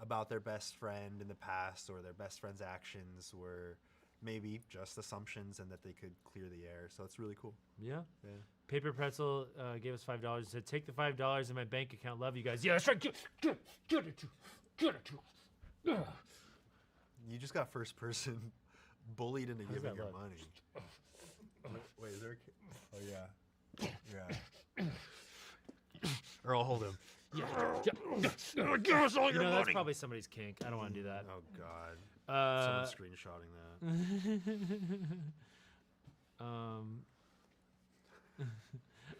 about their best friend in the past or their best friend's actions were maybe just assumptions, and that they could clear the air. So it's really cool. Yeah. Paper Pretzel gave us $5 and said, take the $5 in my bank account. Love you guys. Yeah, that's right. Get it to. You just got first person bullied into giving your money. Wait, is there oh, yeah. Yeah. Or I'll hold him. Yeah. Give us all your money. That's probably somebody's kink. I don't want to do that. Oh, God. Someone's screenshotting that.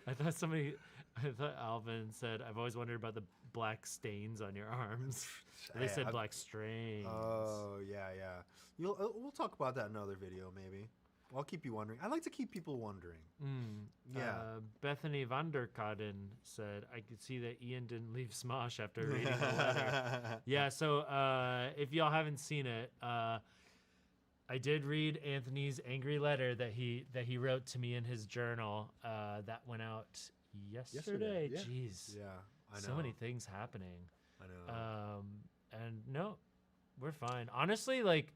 I thought Alvin said, I've always wondered about the black stains on your arms. They said black strains. Oh, yeah. We'll talk about that in another video, maybe. I'll keep you wondering. I like to keep people wondering. Yeah. Bethany Vanderkaden said, I could see that Ian didn't leave Smosh after reading the letter. Yeah, so if y'all haven't seen it, I did read Anthony's angry letter that he wrote to me in his journal. That went out yesterday. Yeah. Jeez. Yeah, I know. So many things happening. I know. And no, we're fine. Honestly, like,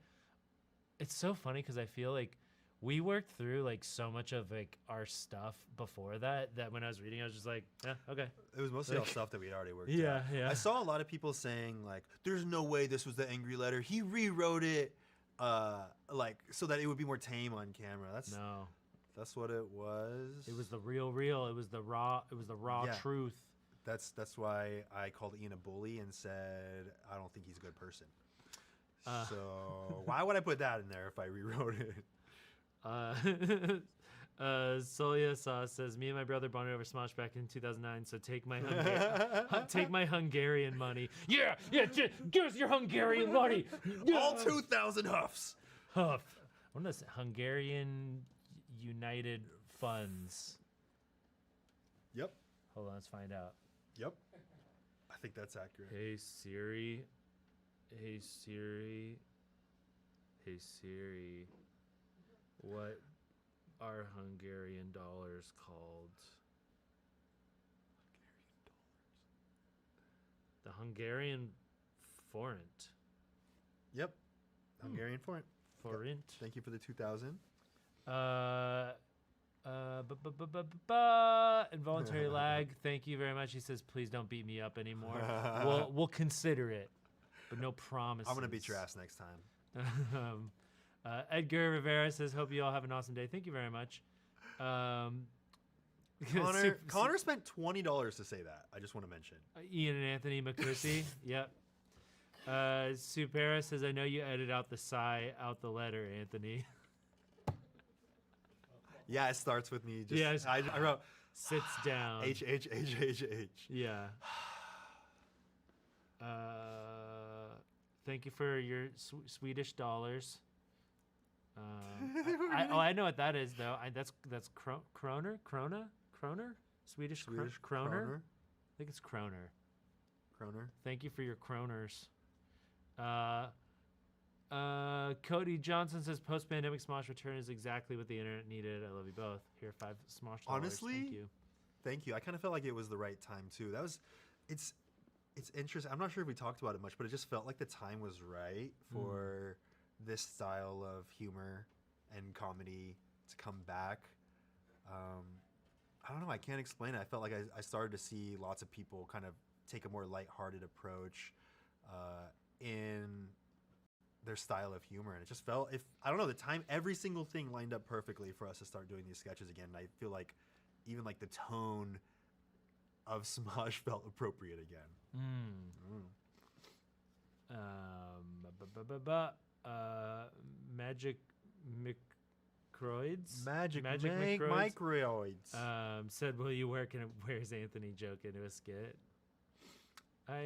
it's so funny because I feel like we worked through like so much of like our stuff before that when I was reading, I was just like, yeah, okay. It was mostly all stuff that we'd already worked Yeah, out. yeah. I saw a lot of people saying like, there's no way this was the angry letter. He rewrote it like so that it would be more tame on camera. That's what it was. It was the real. It was the raw. It was the raw Yeah. truth. That's why I called Ian a bully and said I don't think he's a good person. So why would I put that in there if I rewrote it? Solia Sauce says, "Me and my brother bonded over Smosh back in 2009. So take my take my Hungarian money. Yeah, give us your Hungarian money. All 2,000 huffs. Huff. What is it? Hungarian United Funds. Yep. Hold on, let's find out. Yep. I think that's accurate. Hey Siri. Hey Siri. Hey Siri. What are Hungarian dollars called? The Hungarian forint. Yep. Hungarian forint. Forint. Thank you for the 2,000. Involuntary lag. Thank you very much. He says, please don't beat me up anymore. We'll consider it, but no promises. I'm gonna beat your ass next time. Edgar Rivera says, hope you all have an awesome day. Thank you very much. Connor spent $20 to say that. I just want to mention. Ian and Anthony McCursey. Yep. Supera says, I know you edit out the sigh out the letter, Anthony. Yeah, it starts with me. Just, Yes. I wrote Sits down. H. Yeah. Thank you for your Swedish dollars. I know what that is though. That's kroner. Swedish kroner. I think it's kroner. Kroner. Thank you for your kroners. Cody Johnson says post-pandemic Smosh return is exactly what the internet needed. I love you both. Here, 5 Smosh dollars. Honestly, thank you. I kind of felt like it was the right time too. It's interesting. I'm not sure if we talked about it much, but it just felt like the time was right for this style of humor and comedy to come back. I don't know. I can't explain it. I felt like I started to see lots of people kind of take a more lighthearted approach in their style of humor, and it just felt, I don't know, the time, every single thing lined up perfectly for us to start doing these sketches again. And I feel like even like the tone of Smosh felt appropriate again. Magic McCroids. Magic McCroids. microids. Said, will you work? And where's Anthony joke into a skit?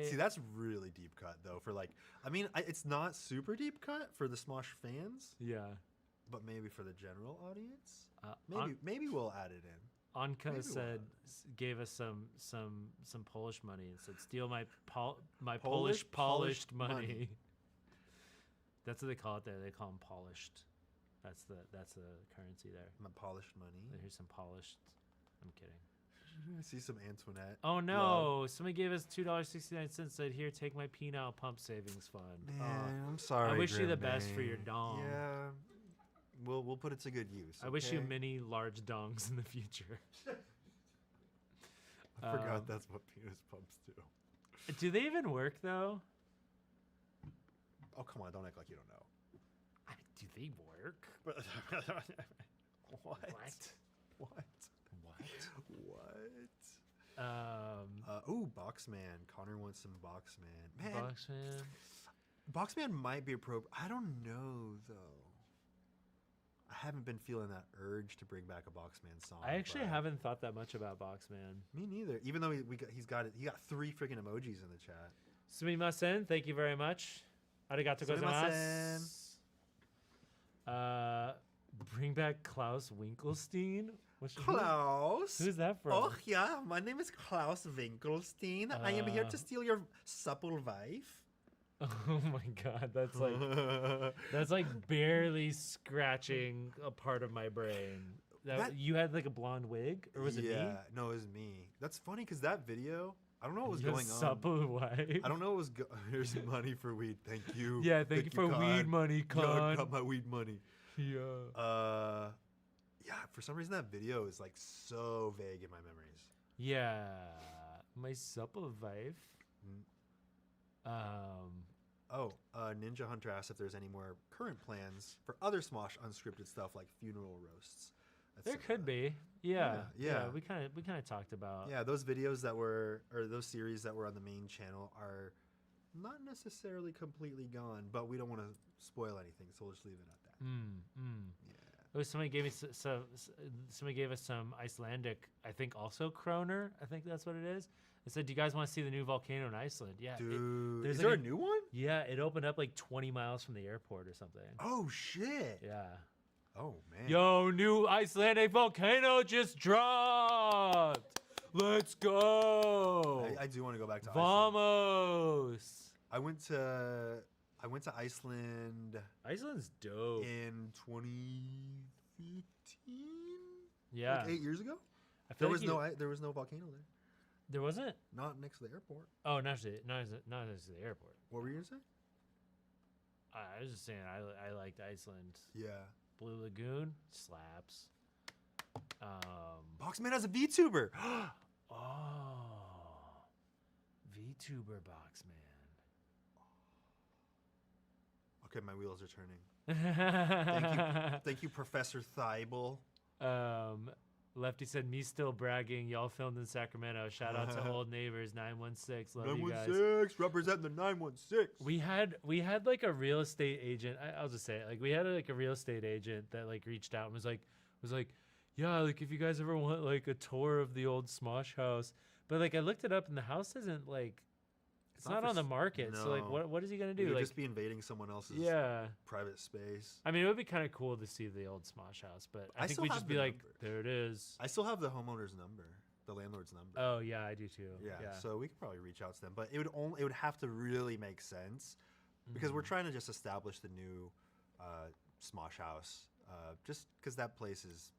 See, that's really deep cut though. For like, I mean, it's not super deep cut for the Smosh fans. Yeah. But maybe for the general audience, maybe maybe we'll add it in. Anka said, gave us some Polish money and said, steal my Polish polished money. That's what they call it there. They call them polished. That's the currency there. My polished money. Here's some polished. I'm kidding. I see some Antoinette. Oh no! Somebody gave us $2.69. Said, "Here, take my penile pump savings fund." Man, I'm sorry. I wish you the Grim best for Bane. your dong. Yeah, we'll put it to good use. I wish you okay? many large dongs in the future. I forgot that's what penis pumps do. Do they even work though? Oh come on! Don't act like you don't know. Do they work? What? What? Ooh, Boxman. Connor wants some Boxman. Man, Boxman. Boxman might be appropriate. I don't know though. I haven't been feeling that urge to bring back a Boxman song. I actually but- haven't thought that much about Boxman. Me neither. Even though he got 3 freaking emojis in the chat. Sumimasen, thank you very much. Arigato gozaimasu. Bring back Klaus Winkelstein. Klaus. Who's that from? Oh yeah, my name is Klaus Winkelstein. I am here to steal your supple wife. Oh my god, that's like barely scratching a part of my brain. You had like a blonde wig, or was it me? Yeah, no, it was me. That's funny because that video, I don't know what was Your going on. supple wife. I don't know what was. Here's money for weed. Thank you. Yeah, thank you for Con. weed money, Yeah, I con. got my weed money. Yeah. Yeah. For some reason, that video is like so vague in my memories. Yeah, my supple wife. Ninja Hunter asked if there's any more current plans for other Smosh unscripted stuff like funeral roasts. There could be. Yeah. Yeah. We kind of talked about. Yeah, those videos that were, or those series that were on the main channel are not necessarily completely gone, but we don't want to spoil anything, so we'll just leave it at that. Oh, somebody gave me somebody gave us some Icelandic, I think also Kroner. I think that's what it is. They said, "Do you guys want to see the new volcano in Iceland?" Yeah. Dude, there's is like there a new one? Yeah, it opened up like 20 miles from the airport or something. Oh shit! Yeah. Oh man. Yo, new Icelandic volcano just dropped. Let's go. I do want to go back to Iceland. Vamos. I went to Iceland Iceland's dope. in 2015. Yeah. Like 8 years ago. I feel like There was no volcano there. there wasn't. Not next to the airport. Oh, not next to the airport. What were you gonna say? I was just saying I liked Iceland. Yeah. Blue Lagoon slaps. Boxman has a VTuber. Oh, VTuber Boxman. Okay, my wheels are turning. Thank you, Professor Thibault. Lefty said, "Me still bragging. Y'all filmed in Sacramento. Shout out to old neighbors 916. Love you guys." 916, representing the 916. We had like a real estate agent. I'll just say it. Like we had like a real estate agent that like reached out and was like, yeah, like if you guys ever want like a tour of the old Smosh house, but like I looked it up and the house isn't like. It's not on the market, so like, what is he gonna do? You'd Like, just be invading someone else's private space. I mean, it would be kind of cool to see the old Smosh house, but I think still we'd have just be the like, number. there it is. I still have the homeowner's number, the landlord's number. Oh yeah, I do too. Yeah, so we could probably reach out to them, but it would have to really make sense because Mm-hmm. we're trying to just establish the new Smosh house, just because that place is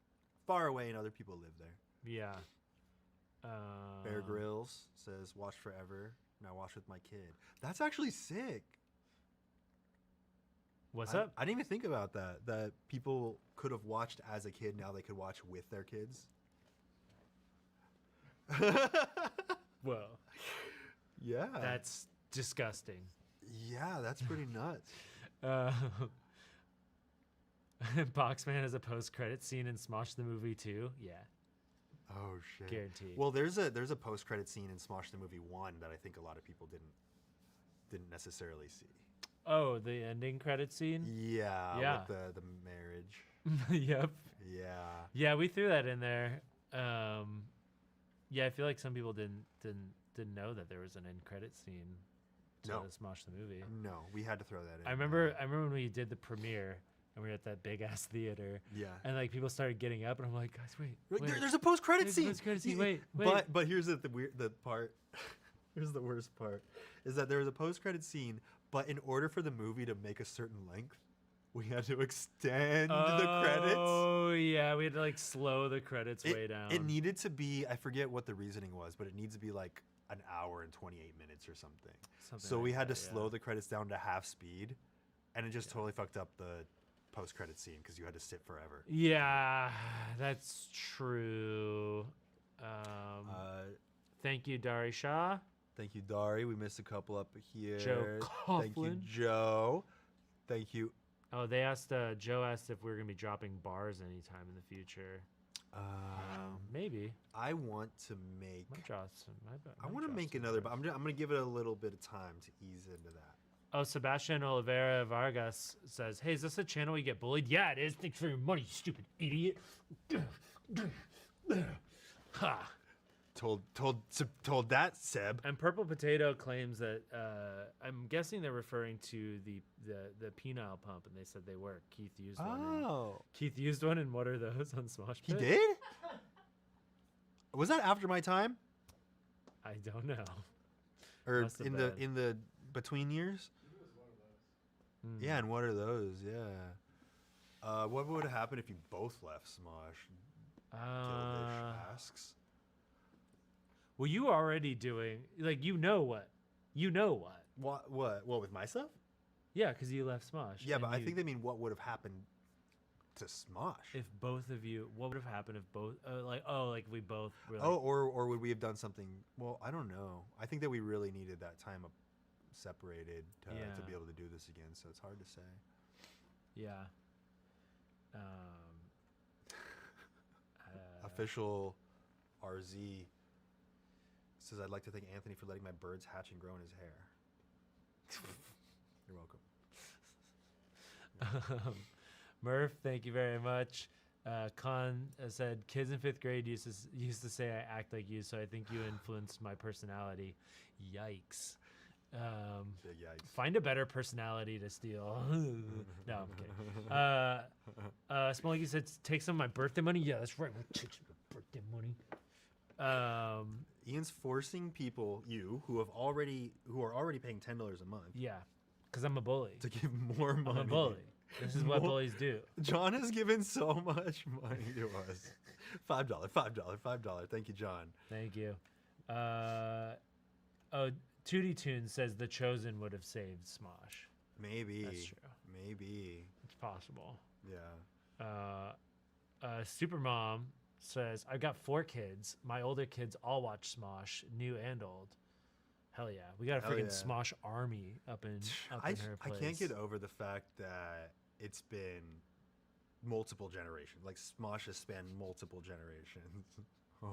far away and other people live there. Yeah. Bear Grylls says, "Watch forever. Now watch with my kid." That's actually sick. What's up? I didn't even think about that. That people could have watched as a kid. Now they could watch with their kids. Well, Yeah. that's disgusting. Yeah, that's pretty nuts. Boxman has a post-credit scene in Smosh the movie too. Yeah, Oh shit. guaranteed. Well, there's a post-credit scene in Smosh the movie 1 that I think a lot of people didn't necessarily see. Oh, the ending credit scene. Yeah. Yeah. With the marriage. Yep. Yeah. Yeah, we threw that in there. Yeah, I feel like some people didn't know that there was an end credit scene to No. Smosh the movie. No, we had to throw that in. I remember when we did the premiere and we were at that big ass theater. Yeah. And like people started getting up and I'm like, guys, wait. There's a post-credit There's a scene. post-credit scene. Yeah, Wait. But here's the part. Here's the worst part, is that there was a post-credit scene, but in order for the movie to make a certain length, we had to extend the credits. Oh yeah, we had to like slow the credits way down. It needed to be, I forget what the reasoning was, but it needs to be like an hour and 28 minutes or something. So we had to slow the credits down to half speed, and it just totally fucked up the post-credit scene because you had to sit forever. Yeah, that's true. Thank you, Dari Shah. Thank you, Dari. We missed a couple up here. Joe Thank you, Coughlin. Joe. Thank you. Oh, they asked. Joe asked if we are gonna be dropping bars anytime in the future. Maybe. I want to make. Might drop some. I want to make another, but I'm gonna give it a little bit of time to ease into that. Oh, Sebastian Oliveira Vargas says, "Hey, is this a channel you get bullied?" Yeah, it is. Thanks for your money, you stupid idiot. Ha. Told that, Seb. And Purple Potato claims that I'm guessing they're referring to the penile pump, and they said they work. Keith used one. Oh, Keith used one, and what are those on Smosh he Pit? did. Was that after my time, I don't know. or Must have in been. the between years? Yeah, and what are those? Yeah. What would have happened if you both left Smosh? Gildish asks. Well, you were already doing like you know what. What with my stuff? Yeah, because you left Smosh. Yeah, and but I you- think they mean what would have happened to Smosh. if both of you, what would have happened if both like we both were like, or would we have done something? Well, I don't know. I think that we really needed that time separated to Yeah. be able to do this again. So it's hard to say. yeah. Official RZ says, I'd like to thank Anthony for letting my birds hatch and grow in his hair. You're welcome. Murph, thank you very much. Khan said, kids in 5th grade used to say I act like you, so I think you influenced my personality. Yikes. Big yikes. Find a better personality to steal. No, I'm kidding. Smokey said, take some of my birthday money. Yeah, that's right. We'll take some of my birthday money. Ian's forcing people, who are already paying $10 a month, Yeah, because I'm a bully. to give more money. I'm a bully. This is what bullies do. John has given so much money to us. $5. Thank you, John. Thank you. 2D Tune says The Chosen would have saved Smosh. Maybe. That's true. Maybe. It's possible. Yeah. Supermom says, I've got 4 kids. My older kids all watch Smosh, new and old. Hell yeah. We got a Hell freaking yeah. Smosh army up in her I place. can't get over the fact that it's been multiple generations. Like Smosh has spanned multiple generations. I'm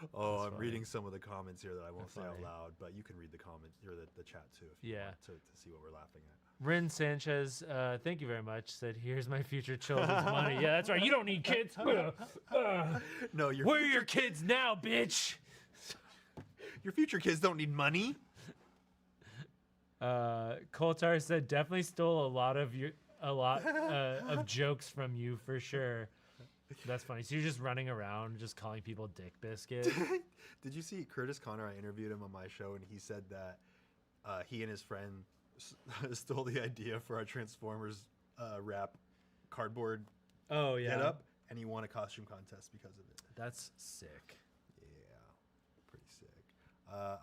funny. reading some of the comments here that I won't That's say out funny. loud, but you can read the comment or the chat too if you Yeah. want to see what we're laughing at. Rin Sanchez, thank you very much, said, here's my future children's money. Yeah, that's right. You don't need kids. No, Where are your kids now, bitch? your future kids don't need money. Coltar said, definitely stole a lot of jokes from you for sure. That's funny. So you're just running around just calling people dick biscuit. Did you see Curtis Connor? I interviewed him on my show, and he said that he and his friend stole the idea for our Transformers rap cardboard Oh yeah. get up, and he won a costume contest because of it. That's sick. Yeah, pretty sick.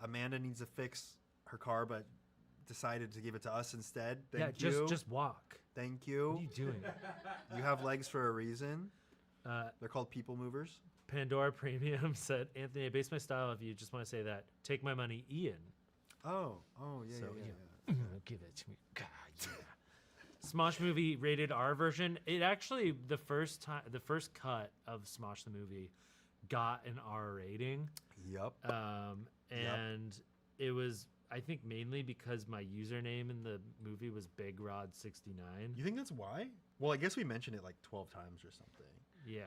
Amanda needs to fix her car, but decided to give it to us instead. Thank you. Just walk. Thank What are you. you doing? You have legs for a reason. They're called people movers. Pandora Premium said, Anthony, I base my style off you. Just want to say that. Take my money, Ian. Oh, yeah, So, yeah. Give it to me. God, yeah. Smosh movie rated R version. It actually the first cut of Smosh the movie got an R rating. Yep. And it was, I think, mainly because my username in the movie was Big Rod 69. You think that's why? Well, I guess we mentioned it like 12 times or something. Yeah.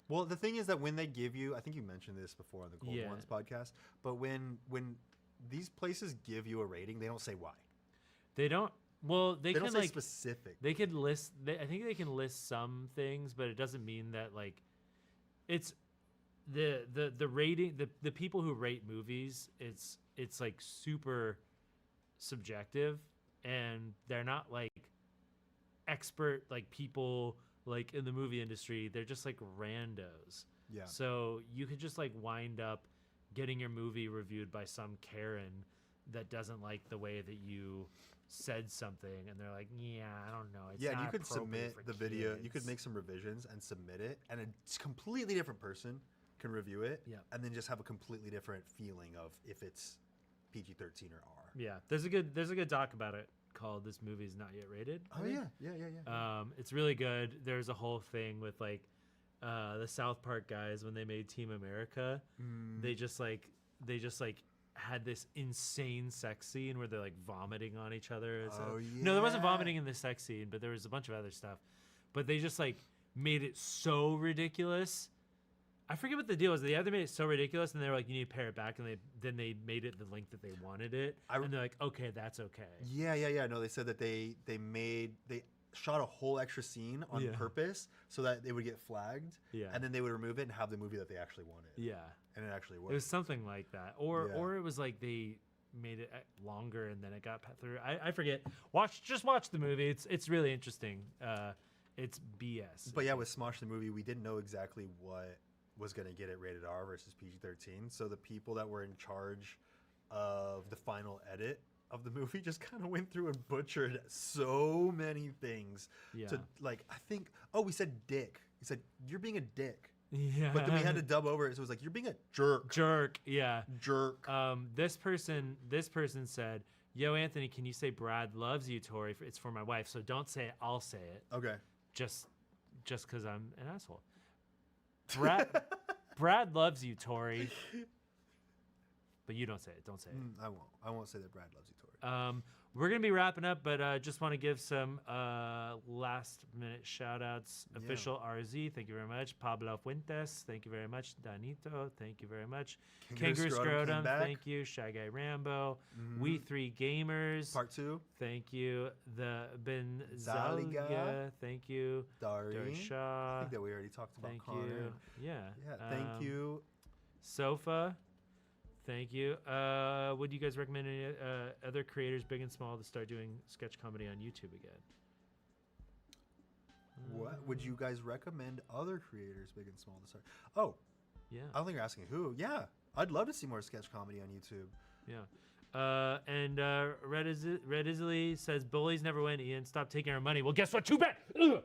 Well, the thing is that when they give you, I think you mentioned this before on the Cold Yeah. Ones podcast, but when these places give you a rating, they don't say why. They don't. Well, they They can don't say like specific. they could list. I think they can list some things, but it doesn't mean that like it's the rating. The people who rate movies, it's like super subjective, and they're not like expert like people like in the movie industry. They're just like randos. Yeah. So you could just like wind up getting your movie reviewed by some Karen that doesn't like the way that you said something, and they're like, yeah, I don't know. It's Yeah, and you not could appropriate submit for the video. You could kids." make some revisions and submit it, and a completely different person can review it, Yeah. and then just have a completely different feeling of if it's PG-13 or R. Yeah, there's a good doc about it called "This Movie's Not Yet Rated." I Oh think. yeah. It's really good. There's a whole thing with like the South Park guys when they made Team America. They just like had this insane sex scene where they're like vomiting on each other. Oh, No, there wasn't yeah. vomiting in the sex scene, but there was a bunch of other stuff. But they just like made it so ridiculous. I forget what the deal was. They either made it so ridiculous, and they were like, "You need to pare it back," and then they made it the length that they wanted it, and they're like, "Okay, that's okay." Yeah. No, they said that they shot a whole extra scene on Yeah. purpose so that they would get flagged. Yeah. And then they would remove it and have the movie that they actually wanted. Yeah. And it actually worked. It was something like that, or Yeah. it was like they made it longer and then it got through. I forget. Just watch the movie. It's really interesting. It's BS. But yeah, with Smosh the movie, we didn't know exactly what was going to get it rated R versus PG-13. So the people that were in charge of the final edit of the movie just kind of went through and butchered so many things. Yeah. To like, I think, we said dick. He said, "You're being a dick." Yeah. But then we had to dub over it. So it was like, "You're being a jerk." jerk. Yeah. Jerk. This person said, "Yo, Anthony, can you say Brad loves you, Tori? It's for my wife. So don't say it. I'll say it. Okay. Just because I'm an asshole." Brad loves you, Tori. But you don't say it. Don't say it. I won't. I won't say that Brad loves you, Tori. We're going to be wrapping up, but just want to give some last-minute shout-outs. Yeah. Official RZ, thank you very much. Pablo Fuentes, thank you very much. Danito, thank you very much. Kangaroo Scrotum came back. Thank you. Shy Guy Rambo. We Three Gamers, Part 2. thank you. The Zaliga. Benzaliga, thank you. Dari. I Darsha, think that we already talked about thank Connor. you. Yeah. Yeah, thank you. Sofa, thank you. Would you guys recommend any other creators, big and small, to start doing sketch comedy on YouTube again? What would you guys recommend other creators, big and small, to start? Oh, Yeah. I don't think you're asking who. Yeah, I'd love to see more sketch comedy on YouTube. Yeah. And Red Isley says, bullies never win, Ian. Stop taking our money. Well, guess what? Too bad. And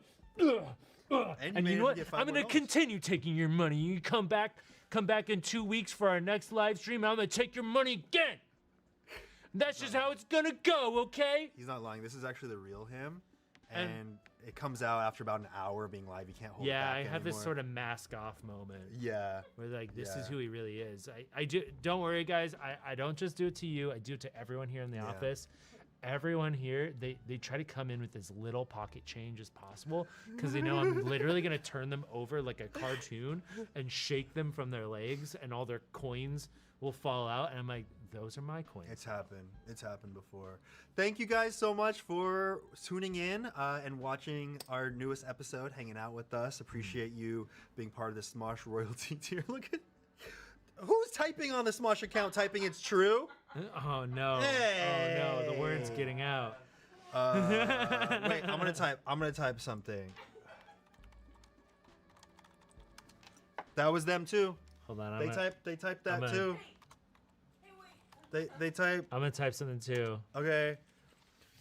you know what? I'm going to continue taking your money. You come back in 2 weeks for our next live stream. I'm going to take your money again. That's just how it's going to go, okay? He's not lying. This is actually the real him. And it comes out after about an hour of being live. You can't hold it back I have this anymore. sort of mask off moment. Yeah. Where like this is Yeah. who he really is. I do. Don't worry, guys. I don't just do it to you. I do it to everyone here in the office. Everyone here, they try to come in with as little pocket change as possible because they know I'm literally gonna turn them over like a cartoon and shake them from their legs, and all their coins will fall out. And I'm like, those are my coins. It's happened. It's happened before. Thank you guys so much for tuning in and watching our newest episode, hanging out with us. Appreciate you being part of the Smosh royalty tier. Look at who's typing on the Smosh account, typing it's true. Oh no! Hey. Oh no! The word's getting out. Wait, I'm gonna type something. That was them too. Hold on. They typed that gonna- too. They type. I'm gonna type something too. Okay.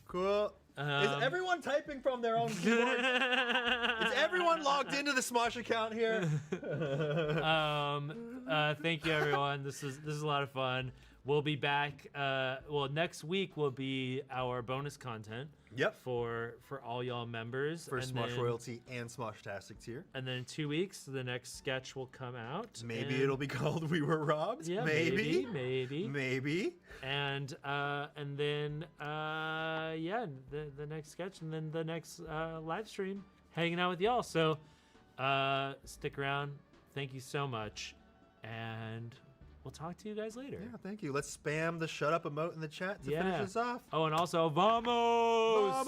Cool. Is everyone typing from their own keyboard? Is everyone logged into the Smosh account here? Thank you, everyone. This is a lot of fun. We'll be back. Well, next week will be our bonus content. Yep. For all y'all members. For and Smosh then, royalty and Smosh-tastic tier. And then in 2 weeks, the next sketch will come out. Maybe and- it'll be called "We Were Robbed." Yeah, maybe. maybe. And then the next sketch, and then the next live stream, hanging out with y'all. So stick around. Thank you so much, and we'll talk to you guys later. Yeah, thank you. Let's spam the shut up emote in the chat to finish this off. Oh, and also vamos. Vamos!